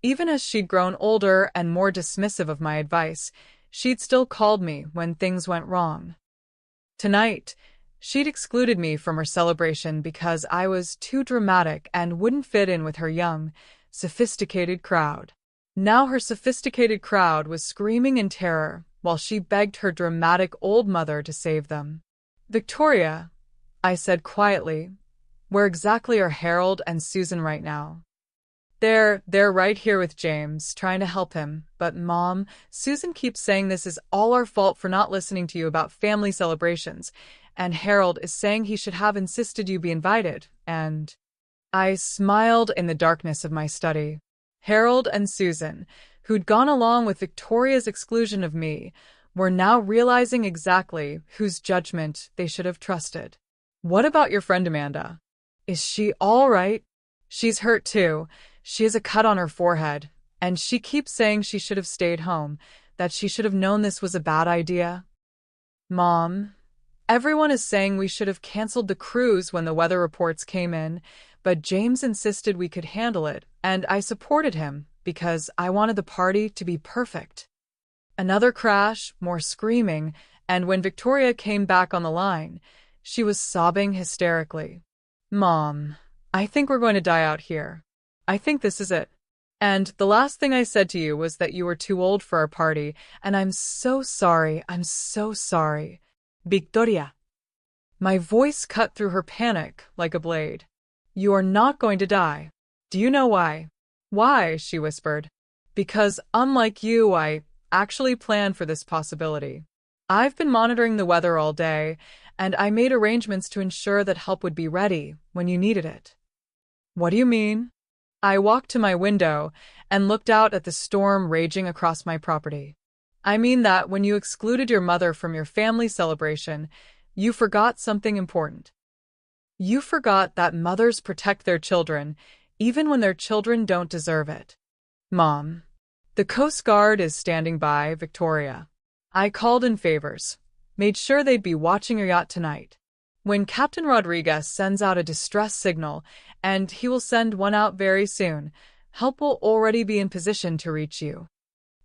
Even as she'd grown older and more dismissive of my advice, she'd still called me when things went wrong. Tonight, she'd excluded me from her celebration because I was too dramatic and wouldn't fit in with her young, sophisticated crowd. Now her sophisticated crowd was screaming in terror while she begged her dramatic old mother to save them. Victoria, I said quietly, where exactly are Harold and Susan right now? They're right here with James, trying to help him. But Mom, Susan keeps saying this is all our fault for not listening to you about family celebrations, and Harold is saying he should have insisted you be invited, and... I smiled in the darkness of my study. Harold and Susan, who'd gone along with Victoria's exclusion of me, were now realizing exactly whose judgment they should have trusted. What about your friend Amanda? Is she all right? She's hurt too. She has a cut on her forehead, and she keeps saying she should have stayed home, that she should have known this was a bad idea. Mom, everyone is saying we should have canceled the cruise when the weather reports came in, but James insisted we could handle it, and I supported him because I wanted the party to be perfect. Another crash, more screaming, and when Victoria came back on the line, she was sobbing hysterically. Mom, I think we're going to die out here. I think this is it. And the last thing I said to you was that you were too old for our party, and I'm so sorry, I'm so sorry. Victoria. My voice cut through her panic like a blade. You are not going to die. Do you know why? Why? She whispered. Because, unlike you, I actually planned for this possibility. I've been monitoring the weather all day, and I made arrangements to ensure that help would be ready when you needed it. What do you mean? I walked to my window and looked out at the storm raging across my property. I mean that when you excluded your mother from your family celebration, you forgot something important. You forgot that mothers protect their children, even when their children don't deserve it. Mom, the Coast Guard is standing by, Victoria. I called in favors, made sure they'd be watching your yacht tonight. When Captain Rodriguez sends out a distress signal, and he will send one out very soon, help will already be in position to reach you.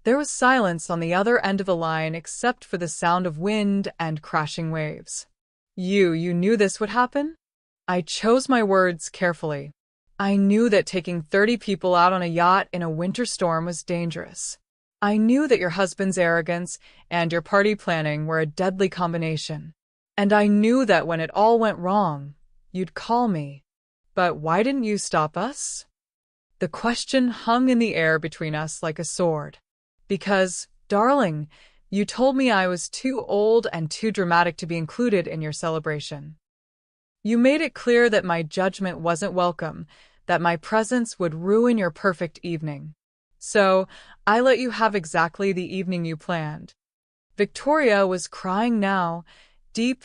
There was silence on the other end of the line except for the sound of wind and crashing waves. You knew this would happen? I chose my words carefully. I knew that taking 30 people out on a yacht in a winter storm was dangerous. I knew that your husband's arrogance and your party planning were a deadly combination. And I knew that when it all went wrong, you'd call me. But why didn't you stop us? The question hung in the air between us like a sword. Because, darling, you told me I was too old and too dramatic to be included in your celebration. You made it clear that my judgment wasn't welcome, that my presence would ruin your perfect evening. So, I let you have exactly the evening you planned. Victoria was crying now, deep,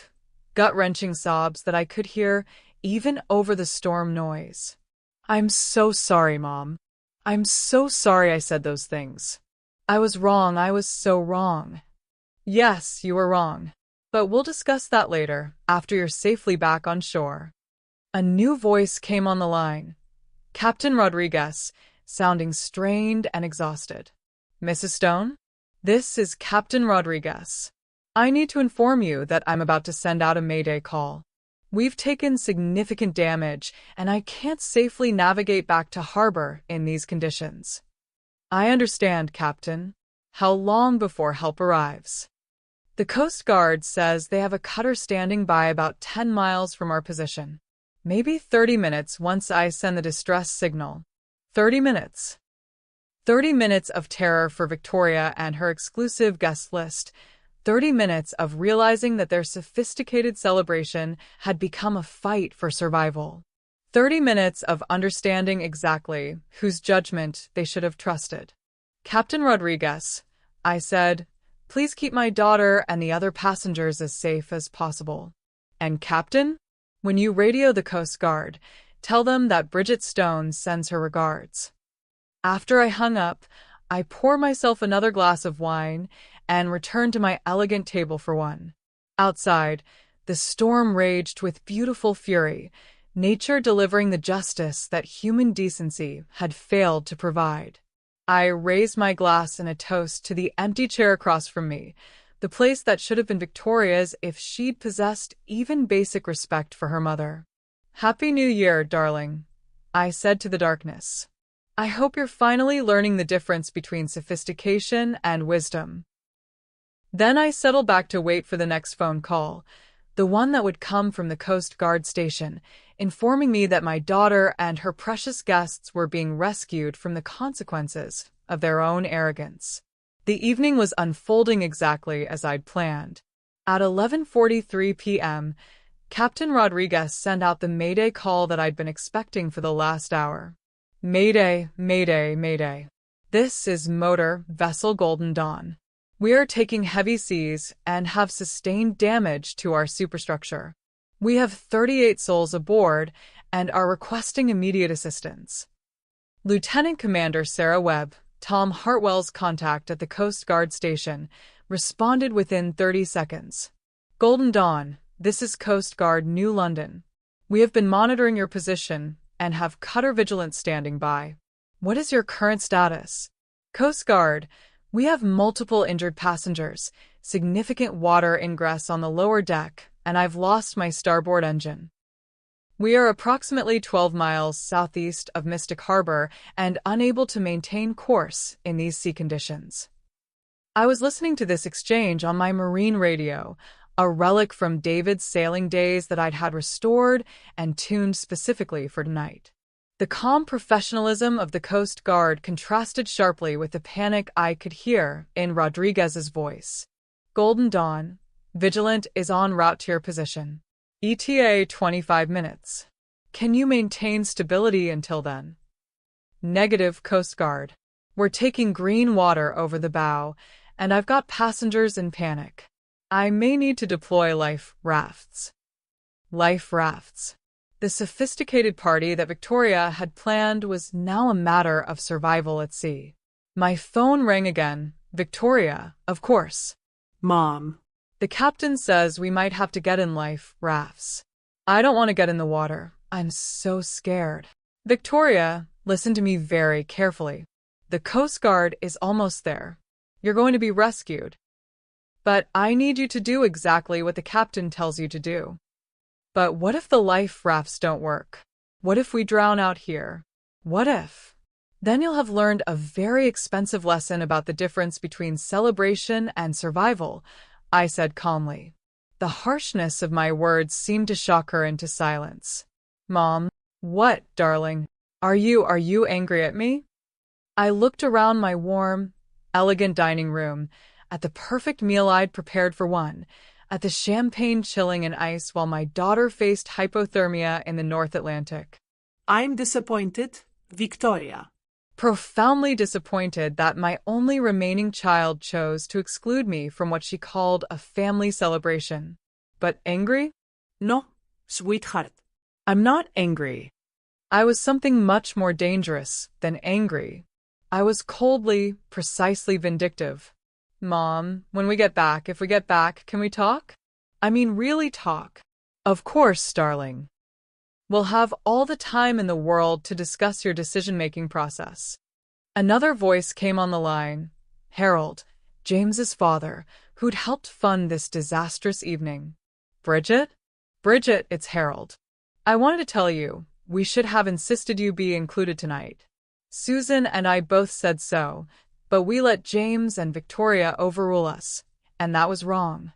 gut-wrenching sobs that I could hear even over the storm noise. I'm so sorry, Mom. I'm so sorry I said those things. I was wrong. I was so wrong. Yes, you were wrong. But we'll discuss that later, after you're safely back on shore. A new voice came on the line. Captain Rodriguez, sounding strained and exhausted. Mrs. Stone? This is Captain Rodriguez. I need to inform you that I'm about to send out a Mayday call. We've taken significant damage, and I can't safely navigate back to harbor in these conditions. I understand, Captain. How long before help arrives? The Coast Guard says they have a cutter standing by about 10 miles from our position. Maybe 30 minutes once I send the distress signal. 30 minutes. 30 minutes of terror for Victoria and her exclusive guest list. 30 minutes of realizing that their sophisticated celebration had become a fight for survival. 30 minutes of understanding exactly whose judgment they should have trusted. Captain Rodriguez, I said, please keep my daughter and the other passengers as safe as possible. And Captain, when you radio the Coast Guard, tell them that Bridget Stone sends her regards. After I hung up, I poured myself another glass of wine and returned to my elegant table for one. Outside, the storm raged with beautiful fury, nature delivering the justice that human decency had failed to provide. I raised my glass in a toast to the empty chair across from me, the place that should have been Victoria's if she'd possessed even basic respect for her mother. Happy New Year, darling, I said to the darkness. I hope you're finally learning the difference between sophistication and wisdom. Then I settled back to wait for the next phone call, the one that would come from the Coast Guard station, informing me that my daughter and her precious guests were being rescued from the consequences of their own arrogance. The evening was unfolding exactly as I'd planned. At 11:43 p.m., Captain Rodriguez sent out the Mayday call that I'd been expecting for the last hour. Mayday, Mayday, Mayday. This is motor vessel Golden Dawn. We are taking heavy seas and have sustained damage to our superstructure. We have 38 souls aboard and are requesting immediate assistance. Lieutenant Commander Sarah Webb, Tom Hartwell's contact at the Coast Guard station, responded within 30 seconds. Golden Dawn, this is Coast Guard New London. We have been monitoring your position and have cutter vigilance standing by. What is your current status? Coast Guard, we have multiple injured passengers, significant water ingress on the lower deck, and I've lost my starboard engine. We are approximately 12 miles southeast of Mystic Harbor and unable to maintain course in these sea conditions. I was listening to this exchange on my marine radio, a relic from David's sailing days that I'd had restored and tuned specifically for tonight. The calm professionalism of the Coast Guard contrasted sharply with the panic I could hear in Rodriguez's voice. Golden Dawn, Vigilant is en route to your position. ETA 25 minutes. Can you maintain stability until then? Negative, Coast Guard. We're taking green water over the bow, and I've got passengers in panic. I may need to deploy life rafts. Life rafts. The sophisticated party that Victoria had planned was now a matter of survival at sea. My phone rang again. Victoria, of course. Mom. The captain says we might have to get in life rafts. I don't want to get in the water. I'm so scared. Victoria, listen to me very carefully. The Coast Guard is almost there. You're going to be rescued. But I need you to do exactly what the captain tells you to do. But what if the life rafts don't work? What if we drown out here? What if? Then you'll have learned a very expensive lesson about the difference between celebration and survival, I said calmly. The harshness of my words seemed to shock her into silence. Mom, what, darling? Are you angry at me? I looked around my warm, elegant dining room, at the perfect meal I'd prepared for one, at the champagne chilling in ice while my daughter faced hypothermia in the North Atlantic. I'm disappointed, Victoria. Profoundly disappointed that my only remaining child chose to exclude me from what she called a family celebration. But angry? No, sweetheart. I'm not angry. I was something much more dangerous than angry. I was coldly, precisely vindictive. Mom, when we get back, if we get back, can we talk? I mean, really talk. Of course, darling. We'll have all the time in the world to discuss your decision-making process. Another voice came on the line. Harold, James's father, who'd helped fund this disastrous evening. Bridget? Bridget, it's Harold. I wanted to tell you, we should have insisted you be included tonight. Susan and I both said so, but we let James and Victoria overrule us, and that was wrong.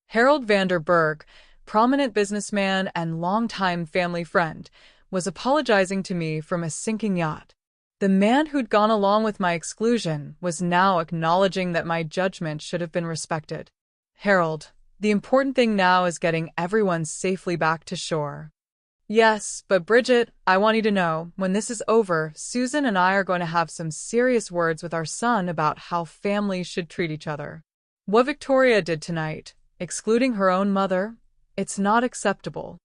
Harold Vanderberg, prominent businessman and longtime family friend, was apologizing to me from a sinking yacht. The man who'd gone along with my exclusion was now acknowledging that my judgment should have been respected. Harold, the important thing now is getting everyone safely back to shore. Yes, but Bridget, I want you to know, when this is over, Susan and I are going to have some serious words with our son about how families should treat each other. What Victoria did tonight, excluding her own mother, it's not acceptable.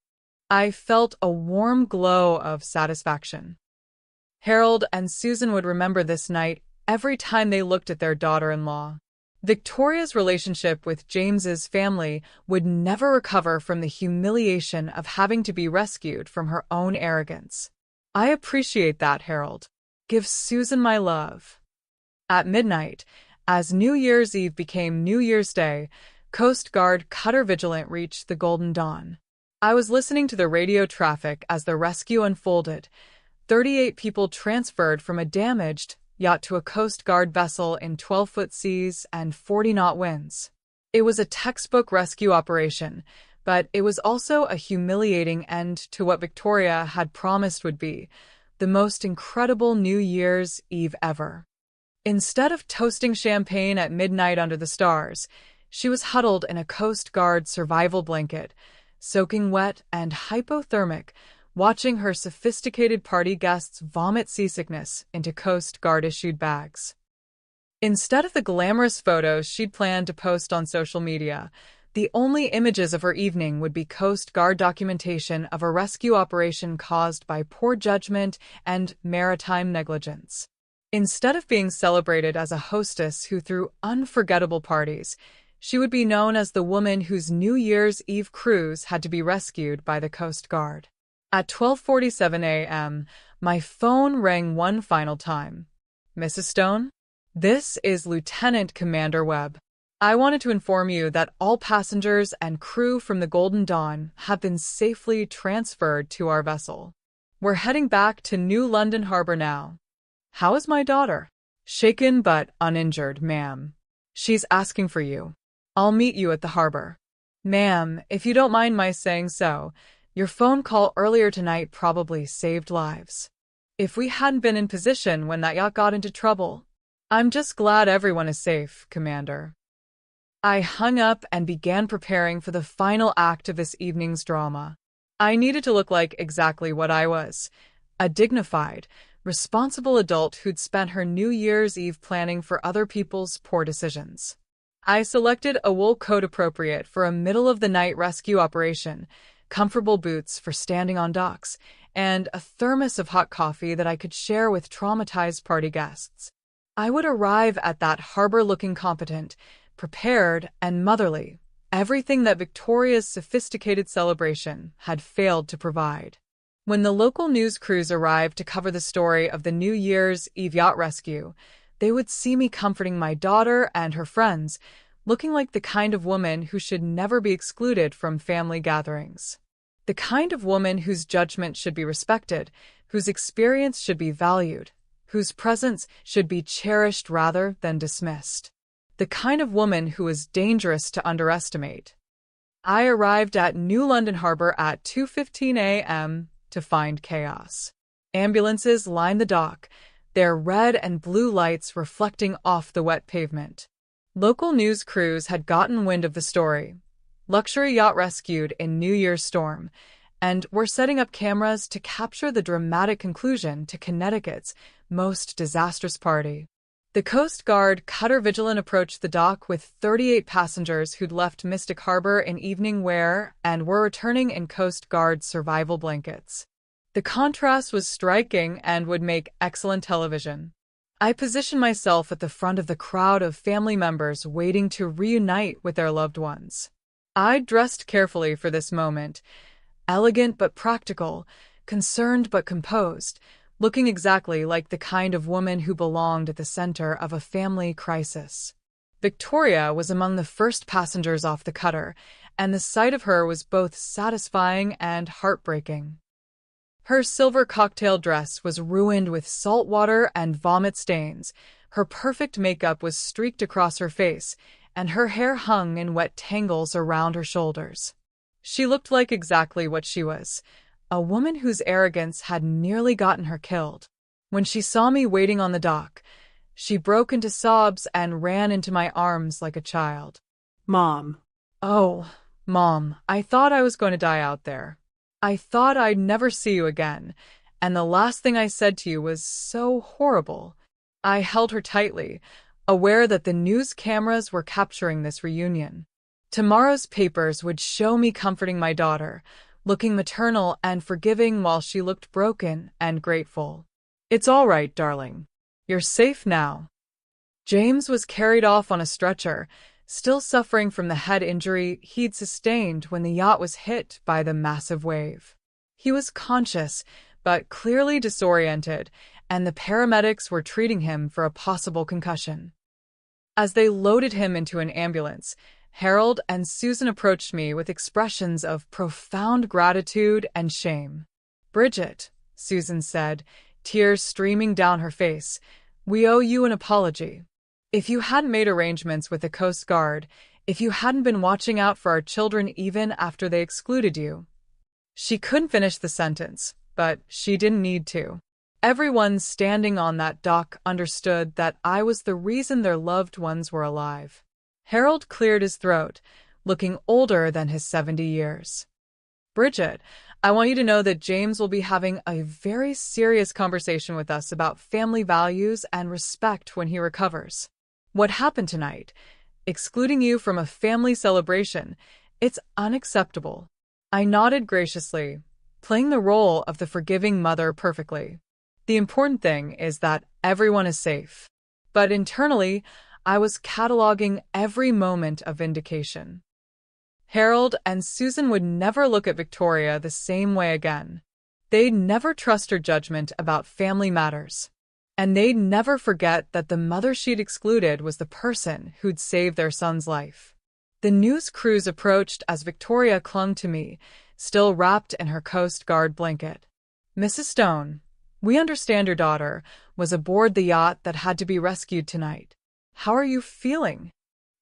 I felt a warm glow of satisfaction. Harold and Susan would remember this night every time they looked at their daughter-in-law. Victoria's relationship with James's family would never recover from the humiliation of having to be rescued from her own arrogance. I appreciate that, Harold. Give Susan my love. At midnight, as New Year's Eve became New Year's Day, Coast Guard Cutter Vigilant reached the Golden Dawn. I was listening to the radio traffic as the rescue unfolded. 38 people transferred from a damaged yacht to a Coast Guard vessel in 12-foot seas and 40-knot winds. It was a textbook rescue operation, but it was also a humiliating end to what Victoria had promised would be the most incredible New Year's Eve ever. Instead of toasting champagne at midnight under the stars, she was huddled in a Coast Guard survival blanket, soaking wet and hypothermic, watching her sophisticated party guests vomit seasickness into Coast Guard-issued bags. Instead of the glamorous photos she'd planned to post on social media, the only images of her evening would be Coast Guard documentation of a rescue operation caused by poor judgment and maritime negligence. Instead of being celebrated as a hostess who threw unforgettable parties, she would be known as the woman whose New Year's Eve cruise had to be rescued by the Coast Guard. At 12:47 a.m., my phone rang one final time. Mrs. Stone? This is Lieutenant Commander Webb. I wanted to inform you that all passengers and crew from the Golden Dawn have been safely transferred to our vessel. We're heading back to New London Harbor now. How is my daughter? Shaken but uninjured, ma'am. She's asking for you. I'll meet you at the harbor. Ma'am, if you don't mind my saying so, your phone call earlier tonight probably saved lives. If we hadn't been in position when that yacht got into trouble, I'm just glad everyone is safe, Commander. I hung up and began preparing for the final act of this evening's drama. I needed to look like exactly what I was, a dignified, responsible adult who'd spent her New Year's Eve planning for other people's poor decisions. I selected a wool coat appropriate for a middle-of-the-night rescue operation, comfortable boots for standing on docks, and a thermos of hot coffee that I could share with traumatized party guests. I would arrive at that harbor looking competent, prepared, and motherly, everything that Victoria's sophisticated celebration had failed to provide. When the local news crews arrived to cover the story of the New Year's Eve yacht rescue, they would see me comforting my daughter and her friends, looking like the kind of woman who should never be excluded from family gatherings. The kind of woman whose judgment should be respected, whose experience should be valued, whose presence should be cherished rather than dismissed. The kind of woman who is dangerous to underestimate. I arrived at New London Harbor at 2:15 a.m. to find chaos. Ambulances lined the dock, their red and blue lights reflecting off the wet pavement. Local news crews had gotten wind of the story. Luxury yacht rescued in New Year's storm, and were setting up cameras to capture the dramatic conclusion to Connecticut's most disastrous party. The Coast Guard Cutter Vigilant approached the dock with 38 passengers who'd left Mystic Harbor in evening wear and were returning in Coast Guard survival blankets. The contrast was striking and would make excellent television. I positioned myself at the front of the crowd of family members waiting to reunite with their loved ones. I dressed carefully for this moment, elegant but practical, concerned but composed, looking exactly like the kind of woman who belonged at the center of a family crisis. Victoria was among the first passengers off the cutter, and the sight of her was both satisfying and heartbreaking. Her silver cocktail dress was ruined with salt water and vomit stains, her perfect makeup was streaked across her face, and her hair hung in wet tangles around her shoulders. She looked like exactly what she was, a woman whose arrogance had nearly gotten her killed. When she saw me waiting on the dock, she broke into sobs and ran into my arms like a child. Mom. Oh, Mom, I thought I was going to die out there. I thought I'd never see you again, and the last thing I said to you was so horrible. I held her tightly, aware that the news cameras were capturing this reunion. Tomorrow's papers would show me comforting my daughter, looking maternal and forgiving while she looked broken and grateful. It's all right, darling. You're safe now. James was carried off on a stretcher, still suffering from the head injury he'd sustained when the yacht was hit by the massive wave. He was conscious, but clearly disoriented, and the paramedics were treating him for a possible concussion. As they loaded him into an ambulance, Harold and Susan approached me with expressions of profound gratitude and shame. "Bridget," Susan said, tears streaming down her face, "we owe you an apology. If you hadn't made arrangements with the Coast Guard, if you hadn't been watching out for our children even after they excluded you." She couldn't finish the sentence, but she didn't need to. Everyone standing on that dock understood that I was the reason their loved ones were alive. Harold cleared his throat, looking older than his 70 years. "Bridget, I want you to know that James will be having a very serious conversation with us about family values and respect when he recovers. What happened tonight, excluding you from a family celebration, it's unacceptable." I nodded graciously, playing the role of the forgiving mother perfectly. The important thing is that everyone is safe. But internally, I was cataloging every moment of vindication. Harold and Susan would never look at Victoria the same way again. They'd never trust her judgment about family matters. And they'd never forget that the mother she'd excluded was the person who'd saved their son's life. The news crews approached as Victoria clung to me, still wrapped in her Coast Guard blanket. "Mrs. Stone, we understand your daughter was aboard the yacht that had to be rescued tonight. How are you feeling?"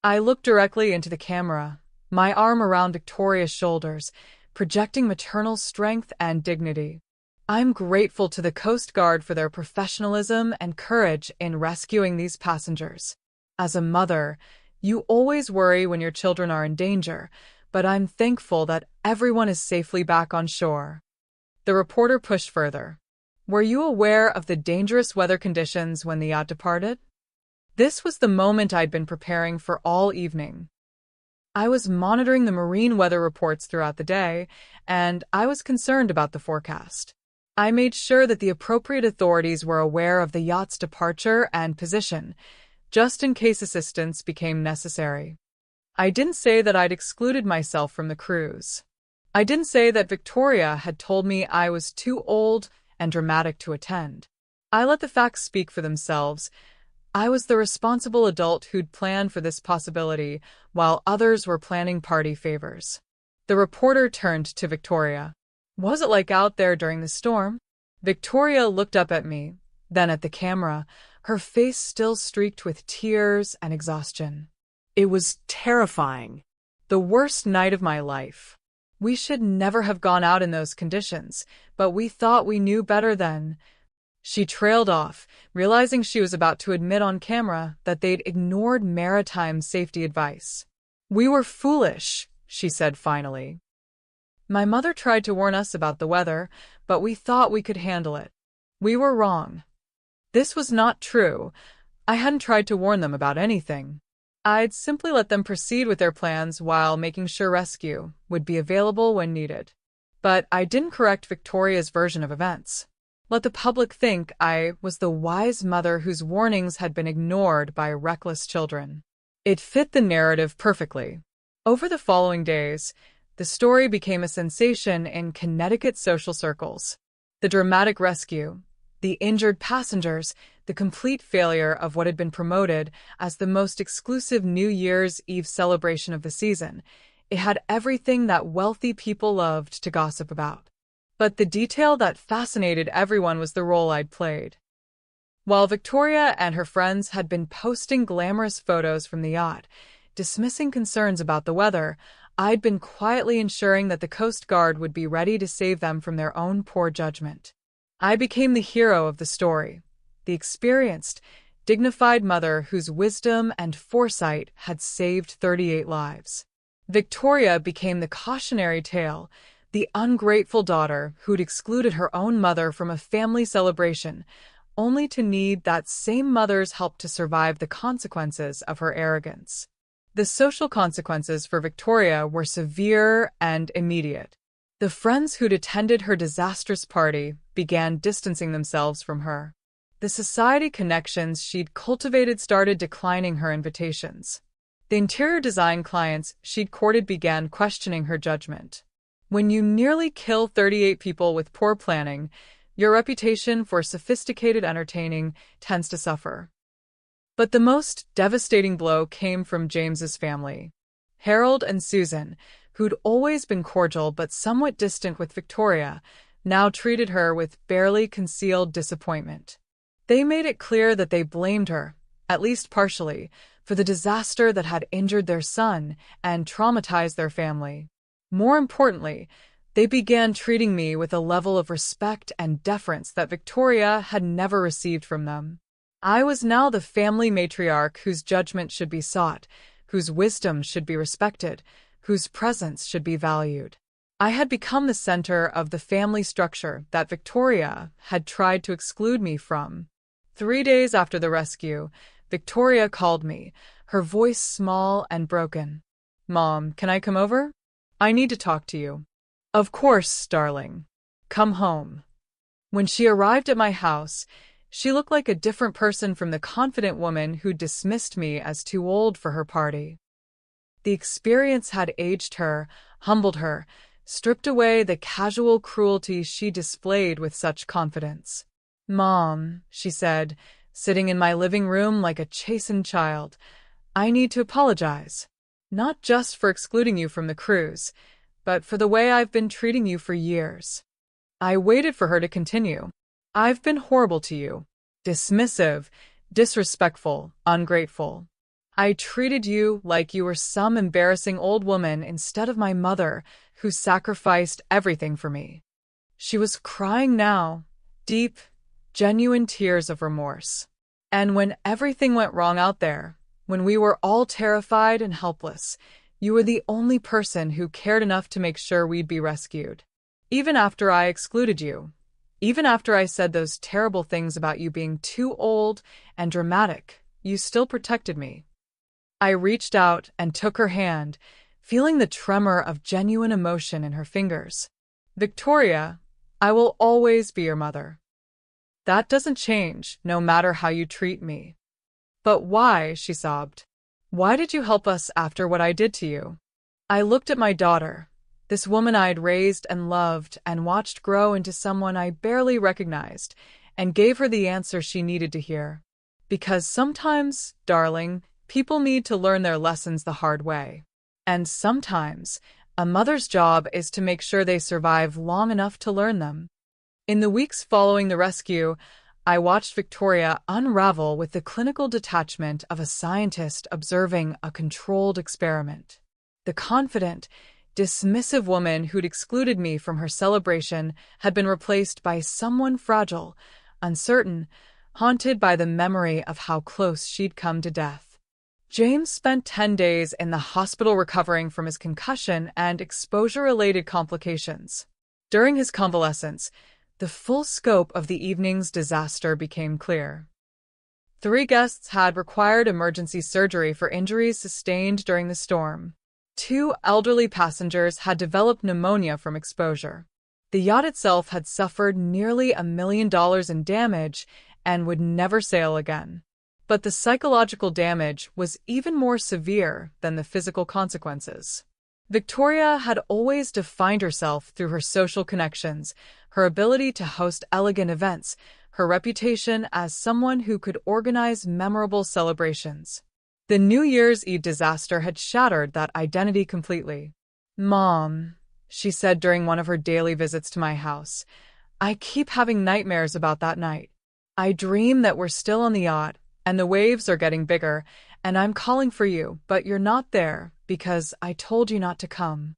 I looked directly into the camera, my arm around Victoria's shoulders, projecting maternal strength and dignity. I'm grateful to the Coast Guard for their professionalism and courage in rescuing these passengers. As a mother, you always worry when your children are in danger, but I'm thankful that everyone is safely back on shore. The reporter pushed further. "Were you aware of the dangerous weather conditions when the yacht departed?" This was the moment I'd been preparing for all evening. I was monitoring the marine weather reports throughout the day, and I was concerned about the forecast. I made sure that the appropriate authorities were aware of the yacht's departure and position, just in case assistance became necessary. I didn't say that I'd excluded myself from the cruise. I didn't say that Victoria had told me I was too old and dramatic to attend. I let the facts speak for themselves. I was the responsible adult who'd planned for this possibility, while others were planning party favors. The reporter turned to Victoria. "Was it like out there during the storm?" Victoria looked up at me, then at the camera, her face still streaked with tears and exhaustion. It was terrifying. "The worst night of my life. We should never have gone out in those conditions, but we thought we knew better then." She trailed off, realizing she was about to admit on camera that they'd ignored maritime safety advice. "We were foolish," she said finally. "My mother tried to warn us about the weather, but we thought we could handle it. We were wrong." This was not true. I hadn't tried to warn them about anything. I'd simply let them proceed with their plans while making sure rescue would be available when needed. But I didn't correct Victoria's version of events. Let the public think I was the wise mother whose warnings had been ignored by reckless children. It fit the narrative perfectly. Over the following days, the story became a sensation in Connecticut social circles. The dramatic rescue, the injured passengers, the complete failure of what had been promoted as the most exclusive New Year's Eve celebration of the season. It had everything that wealthy people loved to gossip about. But the detail that fascinated everyone was the role I'd played. While Victoria and her friends had been posting glamorous photos from the yacht, dismissing concerns about the weather, I'd been quietly ensuring that the Coast Guard would be ready to save them from their own poor judgment. I became the hero of the story, the experienced, dignified mother whose wisdom and foresight had saved 38 lives. Victoria became the cautionary tale, the ungrateful daughter who'd excluded her own mother from a family celebration, only to need that same mother's help to survive the consequences of her arrogance. The social consequences for Victoria were severe and immediate. The friends who'd attended her disastrous party began distancing themselves from her. The society connections she'd cultivated started declining her invitations. The interior design clients she'd courted began questioning her judgment. When you nearly kill 38 people with poor planning, your reputation for sophisticated entertaining tends to suffer. But the most devastating blow came from James's family. Harold and Susan, who'd always been cordial but somewhat distant with Victoria, now treated her with barely concealed disappointment. They made it clear that they blamed her, at least partially, for the disaster that had injured their son and traumatized their family. More importantly, they began treating me with a level of respect and deference that Victoria had never received from them. I was now the family matriarch whose judgment should be sought, whose wisdom should be respected, whose presence should be valued. I had become the center of the family structure that Victoria had tried to exclude me from. 3 days after the rescue, Victoria called me, her voice small and broken. "Mom, can I come over? I need to talk to you." "Of course, darling. Come home." When she arrived at my house, she looked like a different person from the confident woman who dismissed me as too old for her party. The experience had aged her, humbled her, stripped away the casual cruelty she displayed with such confidence. "Mom," she said, sitting in my living room like a chastened child, "I need to apologize. Not just for excluding you from the cruise, but for the way I've been treating you for years." I waited for her to continue. "I've been horrible to you. Dismissive, disrespectful, ungrateful. I treated you like you were some embarrassing old woman instead of my mother who sacrificed everything for me." She was crying now, deep, genuine tears of remorse. "And when everything went wrong out there, when we were all terrified and helpless, you were the only person who cared enough to make sure we'd be rescued. Even after I excluded you, even after I said those terrible things about you being too old and dramatic, you still protected me." I reached out and took her hand, feeling the tremor of genuine emotion in her fingers. "Victoria, I will always be your mother. That doesn't change, no matter how you treat me." "But why?" she sobbed. "Why did you help us after what I did to you?" I looked at my daughter, this woman I'd raised and loved and watched grow into someone I barely recognized, and gave her the answer she needed to hear. "Because sometimes, darling, people need to learn their lessons the hard way. And sometimes, a mother's job is to make sure they survive long enough to learn them." In the weeks following the rescue, I watched Victoria unravel with the clinical detachment of a scientist observing a controlled experiment. The confident, dismissive woman who'd excluded me from her celebration had been replaced by someone fragile, uncertain, haunted by the memory of how close she'd come to death. James spent 10 days in the hospital recovering from his concussion and exposure-related complications. During his convalescence, the full scope of the evening's disaster became clear. 3 guests had required emergency surgery for injuries sustained during the storm. 2 elderly passengers had developed pneumonia from exposure. The yacht itself had suffered nearly $1 million in damage and would never sail again. But the psychological damage was even more severe than the physical consequences. Victoria had always defined herself through her social connections, her ability to host elegant events, her reputation as someone who could organize memorable celebrations. The New Year's Eve disaster had shattered that identity completely. "Mom," she said during one of her daily visits to my house, "I keep having nightmares about that night. I dream that we're still on the yacht, and the waves are getting bigger, and I'm calling for you, but you're not there because I told you not to come."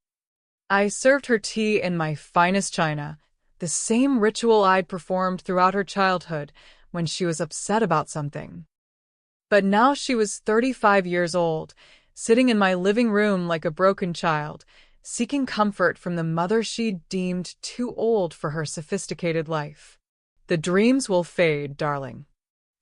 I served her tea in my finest china, the same ritual I'd performed throughout her childhood when she was upset about something. But now she was 35 years old, sitting in my living room like a broken child, seeking comfort from the mother she deemed too old for her sophisticated life. The dreams will fade, darling.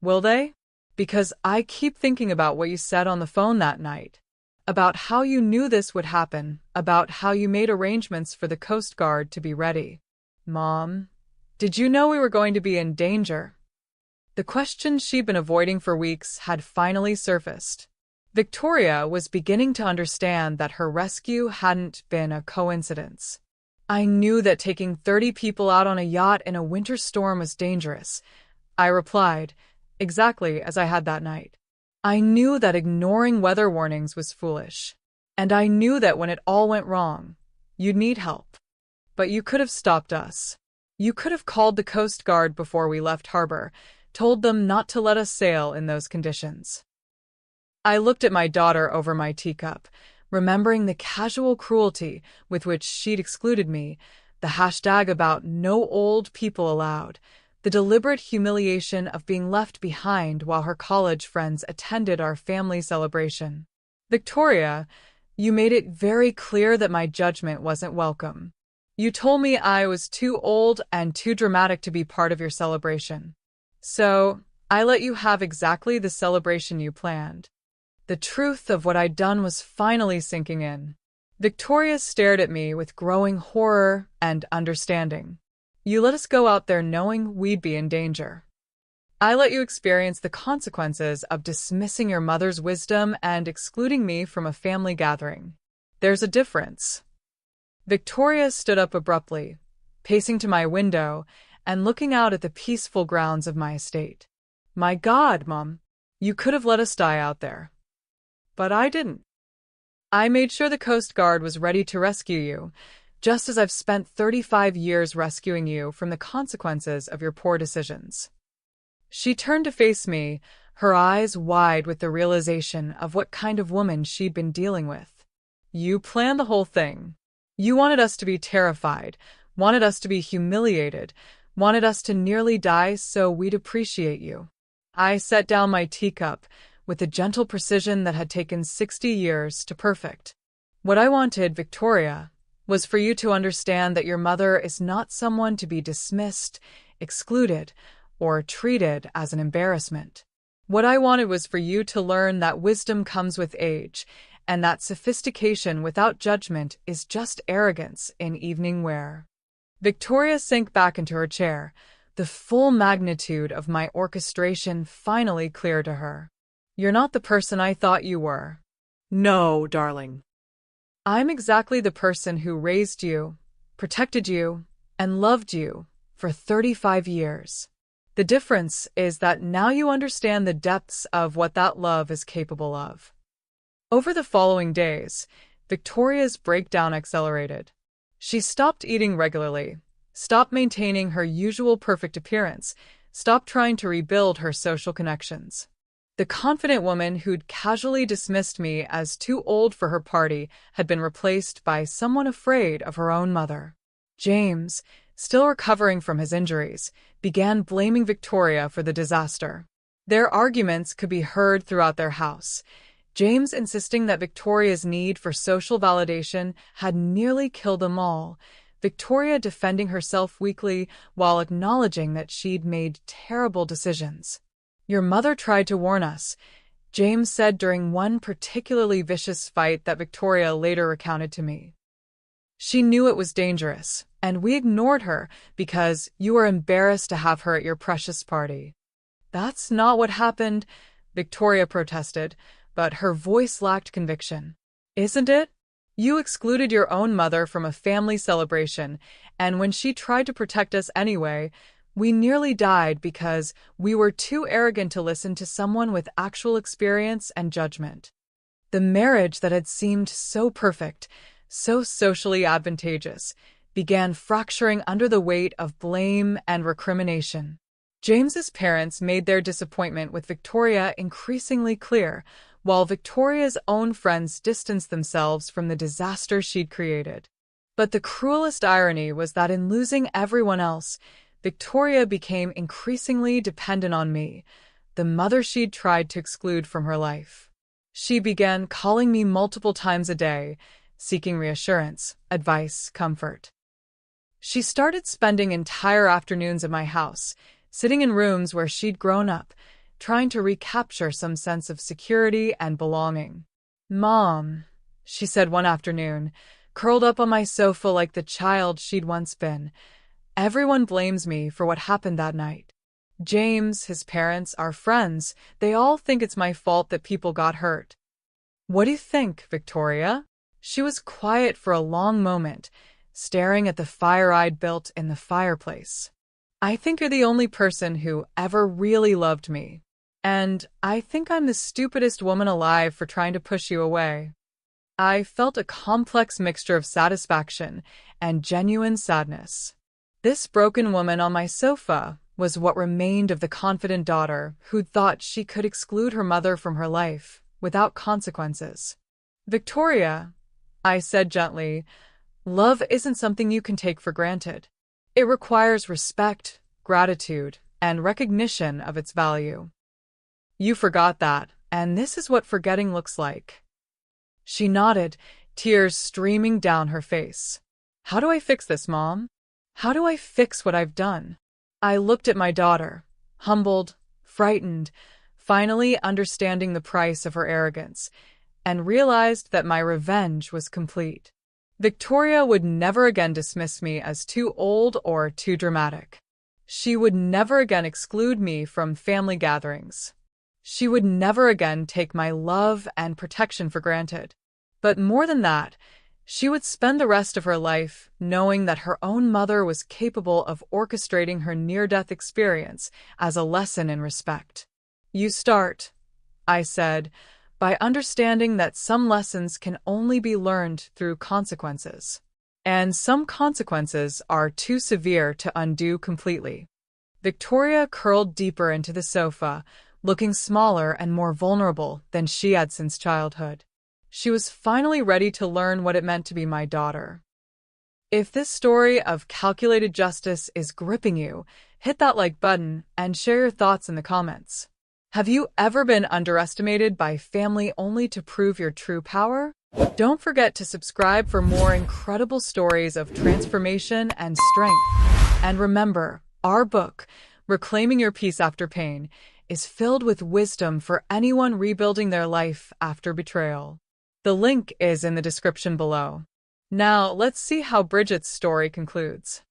Will they? Because I keep thinking about what you said on the phone that night. About how you knew this would happen, about how you made arrangements for the Coast Guard to be ready. Mom, did you know we were going to be in danger? The question she'd been avoiding for weeks had finally surfaced. Victoria was beginning to understand that her rescue hadn't been a coincidence. I knew that taking 30 people out on a yacht in a winter storm was dangerous, I replied, exactly as I had that night. I knew that ignoring weather warnings was foolish. And I knew that when it all went wrong, you'd need help. But you could have stopped us. You could have called the Coast Guard before we left harbor, told them not to let us sail in those conditions. I looked at my daughter over my teacup, remembering the casual cruelty with which she'd excluded me, the hashtag about no old people allowed, the deliberate humiliation of being left behind while her college friends attended our family celebration. Victoria, you made it very clear that my judgment wasn't welcome. You told me I was too old and too dramatic to be part of your celebration. So, I let you have exactly the celebration you planned. The truth of what I'd done was finally sinking in. Victoria stared at me with growing horror and understanding. You let us go out there knowing we'd be in danger. I let you experience the consequences of dismissing your mother's wisdom and excluding me from a family gathering. There's a difference. Victoria stood up abruptly, pacing to my window and looking out at the peaceful grounds of my estate. My God, Mom, you could have let us die out there. But I didn't. I made sure the Coast Guard was ready to rescue you, just as I've spent 35 years rescuing you from the consequences of your poor decisions. She turned to face me, her eyes wide with the realization of what kind of woman she'd been dealing with. You planned the whole thing. You wanted us to be terrified, wanted us to be humiliated, wanted us to nearly die so we'd appreciate you. I set down my teacup with the gentle precision that had taken 60 years to perfect. What I wanted, Victoria, was for you to understand that your mother is not someone to be dismissed, excluded, or treated as an embarrassment. What I wanted was for you to learn that wisdom comes with age, and that sophistication without judgment is just arrogance in evening wear. Victoria sank back into her chair, the full magnitude of my orchestration finally clear to her. You're not the person I thought you were. No, darling. I'm exactly the person who raised you, protected you, and loved you for 35 years. The difference is that now you understand the depths of what that love is capable of. Over the following days, Victoria's breakdown accelerated. She stopped eating regularly, stopped maintaining her usual perfect appearance, stopped trying to rebuild her social connections. The confident woman who'd casually dismissed me as too old for her party had been replaced by someone afraid of her own mother. James, still recovering from his injuries, began blaming Victoria for the disaster. Their arguments could be heard throughout their house, James insisting that Victoria's need for social validation had nearly killed them all, Victoria defending herself weakly while acknowledging that she'd made terrible decisions. Your mother tried to warn us, James said during one particularly vicious fight that Victoria later recounted to me. She knew it was dangerous, and we ignored her because you were embarrassed to have her at your precious party. That's not what happened, Victoria protested, but her voice lacked conviction. Isn't it? You excluded your own mother from a family celebration, and when she tried to protect us anyway, We nearly died because we were too arrogant to listen to someone with actual experience and judgment. The marriage that had seemed so perfect, so socially advantageous, began fracturing under the weight of blame and recrimination. James's parents made their disappointment with Victoria increasingly clear, while Victoria's own friends distanced themselves from the disaster she'd created. But the cruelest irony was that in losing everyone else, Victoria became increasingly dependent on me, the mother she'd tried to exclude from her life. She began calling me multiple times a day, seeking reassurance, advice, comfort. She started spending entire afternoons at my house, sitting in rooms where she'd grown up, trying to recapture some sense of security and belonging. "Mom," she said one afternoon, curled up on my sofa like the child she'd once been, "everyone blames me for what happened that night. James, his parents, our friends, they all think it's my fault that people got hurt. What do you think, Victoria?" She was quiet for a long moment, staring at the fire I'd built in the fireplace. "I think you're the only person who ever really loved me. And I think I'm the stupidest woman alive for trying to push you away." I felt a complex mixture of satisfaction and genuine sadness. This broken woman on my sofa was what remained of the confident daughter who'd thought she could exclude her mother from her life without consequences. "Victoria," I said gently, "love isn't something you can take for granted. It requires respect, gratitude, and recognition of its value. You forgot that, and this is what forgetting looks like." She nodded, tears streaming down her face. "How do I fix this, Mom? How do I fix what I've done?" I looked at my daughter, humbled, frightened, finally understanding the price of her arrogance, and realized that my revenge was complete. Victoria would never again dismiss me as too old or too dramatic. She would never again exclude me from family gatherings. She would never again take my love and protection for granted. But more than that, she would spend the rest of her life knowing that her own mother was capable of orchestrating her near-death experience as a lesson in respect. "You start," I said, "by understanding that some lessons can only be learned through consequences. And some consequences are too severe to undo completely." Victoria curled deeper into the sofa, looking smaller and more vulnerable than she had since childhood. She was finally ready to learn what it meant to be my daughter. If this story of calculated justice is gripping you, hit that like button and share your thoughts in the comments. Have you ever been underestimated by family only to prove your true power? Don't forget to subscribe for more incredible stories of transformation and strength. And remember, our book, Reclaiming Your Peace After Pain, is filled with wisdom for anyone rebuilding their life after betrayal. The link is in the description below. Now, let's see how Bridget's story concludes.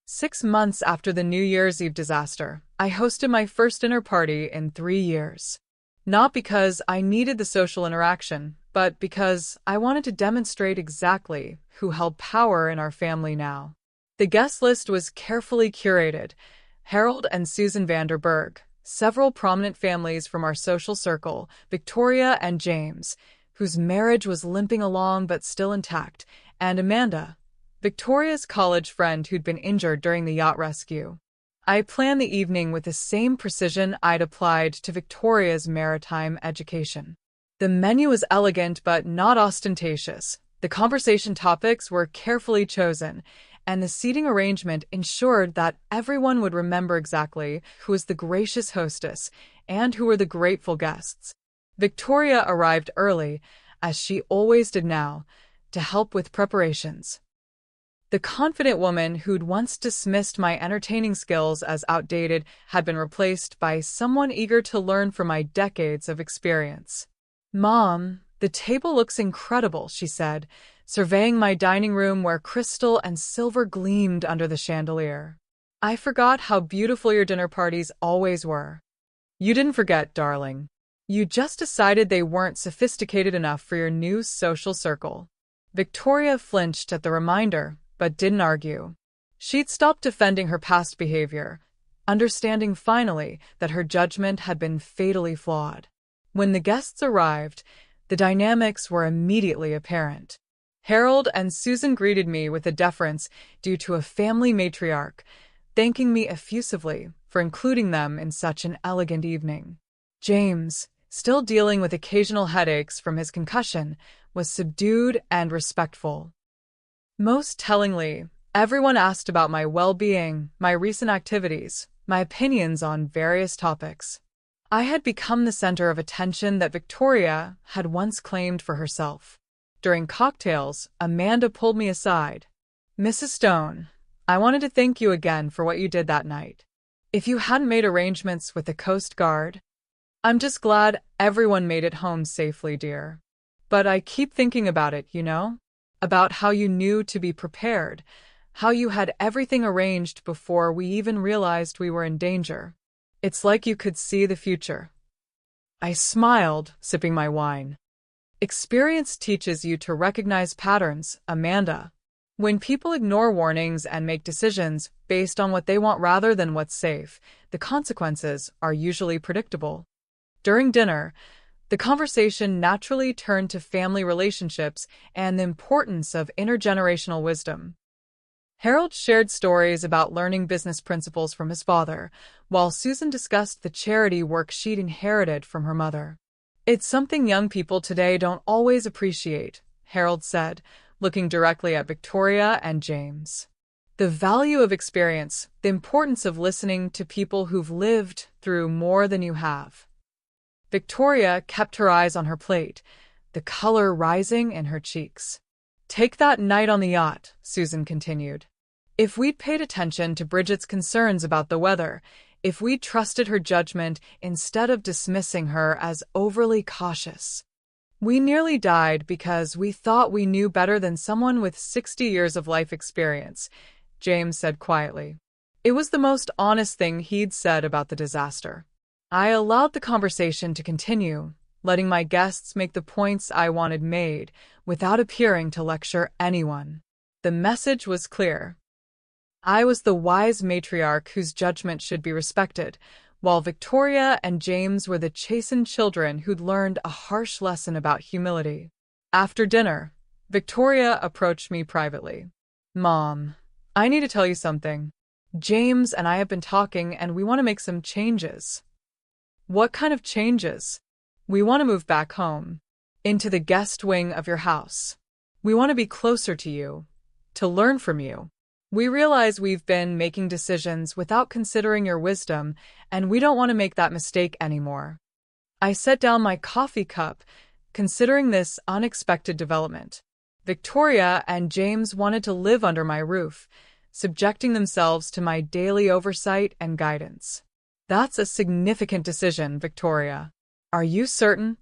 6 months after the New Year's Eve disaster, I hosted my first dinner party in 3 years. Not because I needed the social interaction, but because I wanted to demonstrate exactly who held power in our family now. The guest list was carefully curated: Harold and Susan Vanderberg, several prominent families from our social circle, Victoria and James, whose marriage was limping along but still intact, and Amanda, Victoria's college friend who'd been injured during the yacht rescue. I planned the evening with the same precision I'd applied to Victoria's maritime education. The menu was elegant but not ostentatious. The conversation topics were carefully chosen, and the seating arrangement ensured that everyone would remember exactly who was the gracious hostess and who were the grateful guests. Victoria arrived early, as she always did now, to help with preparations. The confident woman who'd once dismissed my entertaining skills as outdated had been replaced by someone eager to learn from my decades of experience. "Mom, the table looks incredible," she said, surveying my dining room where crystal and silver gleamed under the chandelier. "I forgot how beautiful your dinner parties always were." "You didn't forget, darling. You just decided they weren't sophisticated enough for your new social circle." Victoria flinched at the reminder, but didn't argue. She'd stopped defending her past behavior, understanding finally that her judgment had been fatally flawed. When the guests arrived, the dynamics were immediately apparent. Harold and Susan greeted me with a deference due to a family matriarch, thanking me effusively for including them in such an elegant evening. James, still dealing with occasional headaches from his concussion, was subdued and respectful. Most tellingly, everyone asked about my well-being, my recent activities, my opinions on various topics. I had become the center of attention that Victoria had once claimed for herself. During cocktails, Amanda pulled me aside. "Mrs. Stone, I wanted to thank you again for what you did that night. If you hadn't made arrangements with the Coast Guard, I'm just glad everyone made it home safely, dear. But I keep thinking about it, about how you knew to be prepared, how you had everything arranged before we even realized we were in danger. It's like you could see the future." I smiled, sipping my wine. "Experience teaches you to recognize patterns, Amanda. When people ignore warnings and make decisions based on what they want rather than what's safe, the consequences are usually predictable." During dinner, the conversation naturally turned to family relationships and the importance of intergenerational wisdom. Harold shared stories about learning business principles from his father, while Susan discussed the charity work she'd inherited from her mother. "It's something young people today don't always appreciate," Harold said, looking directly at Victoria and James. "The value of experience, the importance of listening to people who've lived through more than you have." Victoria kept her eyes on her plate, the color rising in her cheeks. "Take that night on the yacht," Susan continued. "If we'd paid attention to Bridget's concerns about the weather, if we'd trusted her judgment instead of dismissing her as overly cautious. We nearly died because we thought we knew better than someone with 60 years of life experience," James said quietly. It was the most honest thing he'd said about the disaster. I allowed the conversation to continue, letting my guests make the points I wanted made, without appearing to lecture anyone. The message was clear. I was the wise matriarch whose judgment should be respected, while Victoria and James were the chastened children who'd learned a harsh lesson about humility. After dinner, Victoria approached me privately. "Mom, I need to tell you something. James and I have been talking and we want to make some changes." "What kind of changes?" "We want to move back home, into the guest wing of your house. We want to be closer to you, to learn from you. We realize we've been making decisions without considering your wisdom, and we don't want to make that mistake anymore." I set down my coffee cup, considering this unexpected development. Victoria and James wanted to live under my roof, subjecting themselves to my daily oversight and guidance. "That's a significant decision, Victoria. Are you certain?"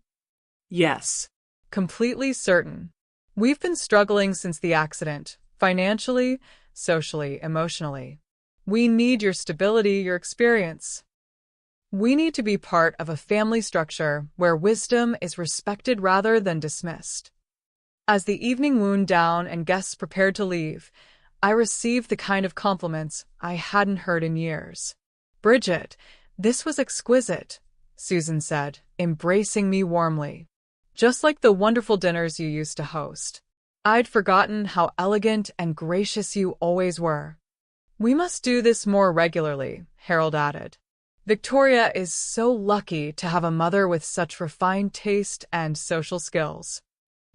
Yes. "Completely certain. We've been struggling since the accident, financially, socially, emotionally. We need your stability, your experience. We need to be part of a family structure where wisdom is respected rather than dismissed." As the evening wound down and guests prepared to leave, I received the kind of compliments I hadn't heard in years. "Bridget, this was exquisite," Susan said, embracing me warmly. "Just like the wonderful dinners you used to host. I'd forgotten how elegant and gracious you always were." "We must do this more regularly," Harold added. "Victoria is so lucky to have a mother with such refined taste and social skills."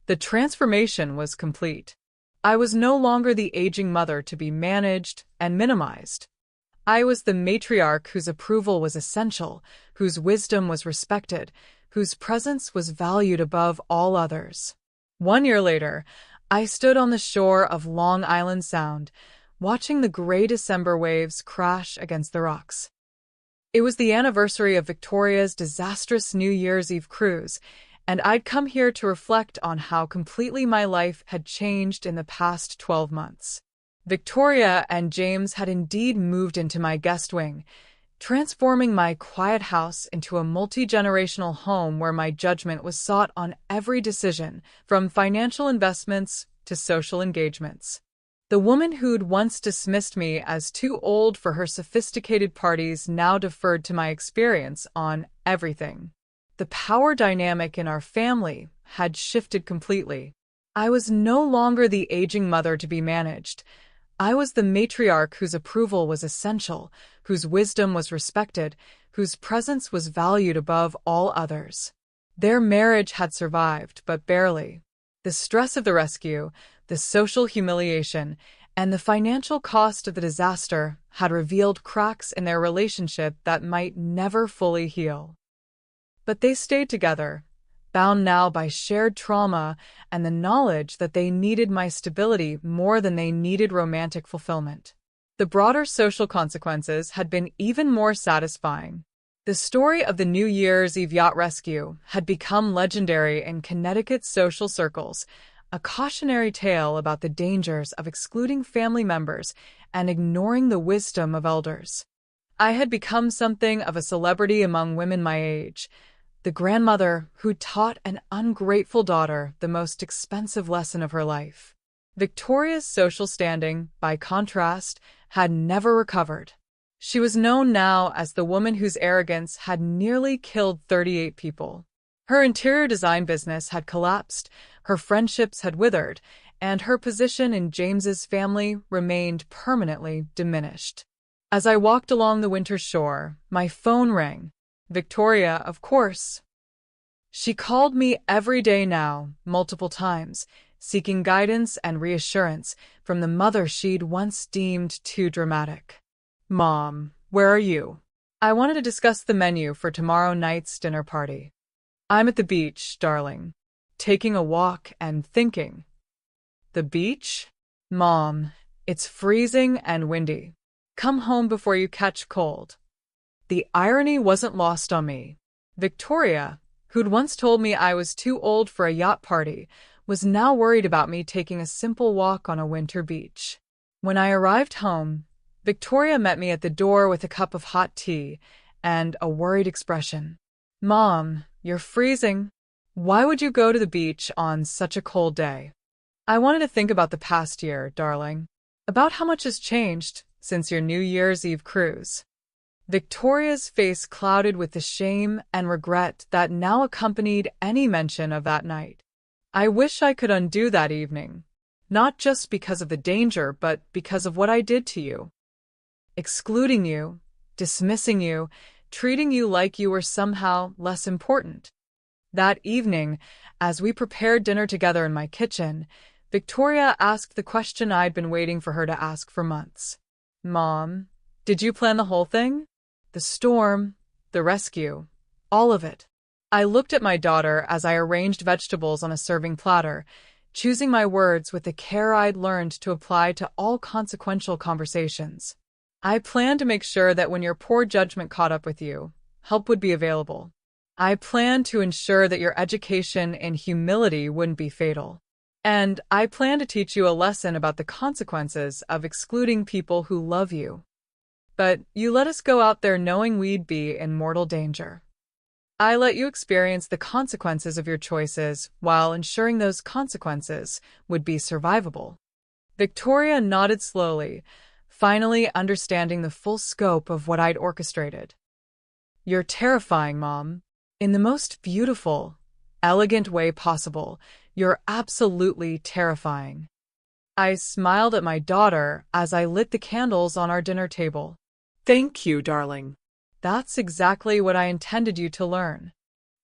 The transformation was complete. I was no longer the aging mother to be managed and minimized. I was the matriarch whose approval was essential, whose wisdom was respected, whose presence was valued above all others. 1 year later, I stood on the shore of Long Island Sound, watching the gray December waves crash against the rocks. It was the anniversary of Victoria's disastrous New Year's Eve cruise, and I'd come here to reflect on how completely my life had changed in the past 12 months. Victoria and James had indeed moved into my guest wing, transforming my quiet house into a multi-generational home where my judgment was sought on every decision, from financial investments to social engagements. The woman who'd once dismissed me as too old for her sophisticated parties now deferred to my experience on everything. The power dynamic in our family had shifted completely. I was no longer the aging mother to be managed. I was the matriarch whose approval was essential, whose wisdom was respected, whose presence was valued above all others. Their marriage had survived, but barely. The stress of the rescue, the social humiliation, and the financial cost of the disaster had revealed cracks in their relationship that might never fully heal. But they stayed together, bound now by shared trauma and the knowledge that they needed my stability more than they needed romantic fulfillment. The broader social consequences had been even more satisfying. The story of the New Year's Eve yacht rescue had become legendary in Connecticut's social circles, a cautionary tale about the dangers of excluding family members and ignoring the wisdom of elders. I had become something of a celebrity among women my age, the grandmother who taught an ungrateful daughter the most expensive lesson of her life. Victoria's social standing, by contrast, had never recovered. She was known now as the woman whose arrogance had nearly killed 38 people. Her interior design business had collapsed, her friendships had withered, and her position in James's family remained permanently diminished. As I walked along the winter shore, my phone rang. Victoria, of course. She called me every day now, multiple times, seeking guidance and reassurance from the mother she'd once deemed too dramatic. Mom, where are you? I wanted to discuss the menu for tomorrow night's dinner party. I'm at the beach, darling. Taking a walk and thinking. The beach? Mom, it's freezing and windy. Come home before you catch cold. The irony wasn't lost on me. Victoria, who'd once told me I was too old for a yacht party, was now worried about me taking a simple walk on a winter beach. When I arrived home, Victoria met me at the door with a cup of hot tea and a worried expression. Mom, you're freezing. Why would you go to the beach on such a cold day? I wanted to think about the past year, darling. About how much has changed since your New Year's Eve cruise. Victoria's face clouded with the shame and regret that now accompanied any mention of that night. I wish I could undo that evening, not just because of the danger, but because of what I did to you. Excluding you, dismissing you, treating you like you were somehow less important. That evening, as we prepared dinner together in my kitchen, Victoria asked the question I'd been waiting for her to ask for months. Mom, did you plan the whole thing? The storm, the rescue, all of it. I looked at my daughter as I arranged vegetables on a serving platter, choosing my words with the care I'd learned to apply to all consequential conversations. I planned to make sure that when your poor judgment caught up with you, help would be available. I planned to ensure that your education in humility wouldn't be fatal. And I planned to teach you a lesson about the consequences of excluding people who love you. But you let us go out there knowing we'd be in mortal danger. I let you experience the consequences of your choices while ensuring those consequences would be survivable. Victoria nodded slowly, finally understanding the full scope of what I'd orchestrated. You're terrifying, Mom. In the most beautiful, elegant way possible, you're absolutely terrifying. I smiled at my daughter as I lit the candles on our dinner table. Thank you, darling. That's exactly what I intended you to learn.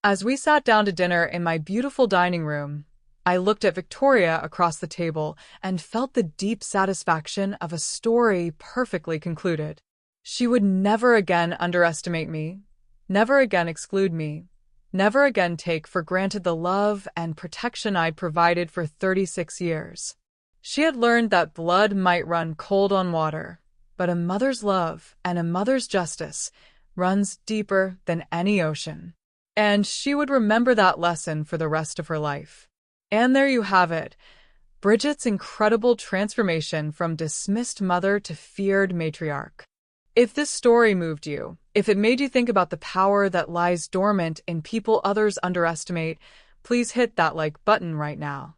As we sat down to dinner in my beautiful dining room, I looked at Victoria across the table and felt the deep satisfaction of a story perfectly concluded. She would never again underestimate me, never again exclude me, never again take for granted the love and protection I'd provided for 36 years. She had learned that blood might run cold on water, but a mother's love and a mother's justice runs deeper than any ocean. And she would remember that lesson for the rest of her life. And there you have it, Bridget's incredible transformation from dismissed mother to feared matriarch. If this story moved you, if it made you think about the power that lies dormant in people others underestimate, please hit that like button right now.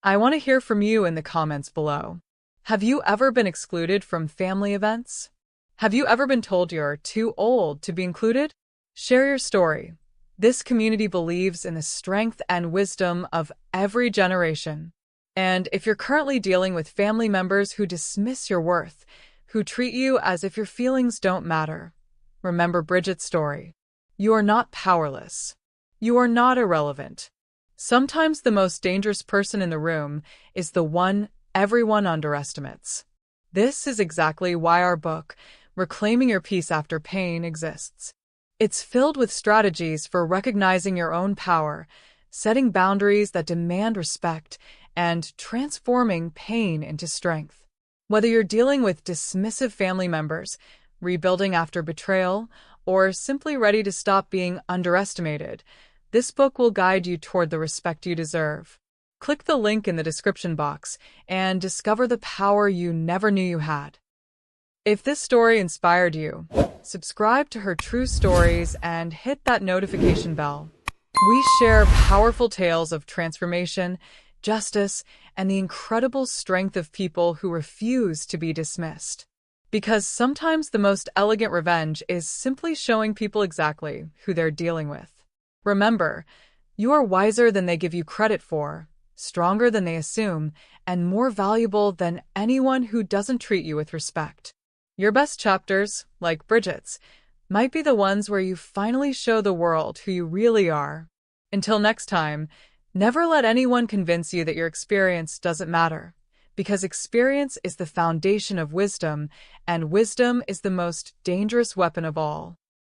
I want to hear from you in the comments below. Have you ever been excluded from family events? Have you ever been told you're too old to be included? Share your story. This community believes in the strength and wisdom of every generation. And if you're currently dealing with family members who dismiss your worth, who treat you as if your feelings don't matter, remember Bridget's story. You are not powerless. You are not irrelevant. Sometimes the most dangerous person in the room is the one everyone underestimates. This is exactly why our book, Reclaiming Your Peace After Pain, exists. It's filled with strategies for recognizing your own power, setting boundaries that demand respect, and transforming pain into strength. Whether you're dealing with dismissive family members, rebuilding after betrayal, or simply ready to stop being underestimated, this book will guide you toward the respect you deserve. Click the link in the description box and discover the power you never knew you had. If this story inspired you, subscribe to Her True Stories and hit that notification bell. We share powerful tales of transformation, justice, and the incredible strength of people who refuse to be dismissed. Because sometimes the most elegant revenge is simply showing people exactly who they're dealing with. Remember, you are wiser than they give you credit for, stronger than they assume, and more valuable than anyone who doesn't treat you with respect. Your best chapters, like Bridget's, might be the ones where you finally show the world who you really are. Until next time, never let anyone convince you that your experience doesn't matter, because experience is the foundation of wisdom, and wisdom is the most dangerous weapon of all.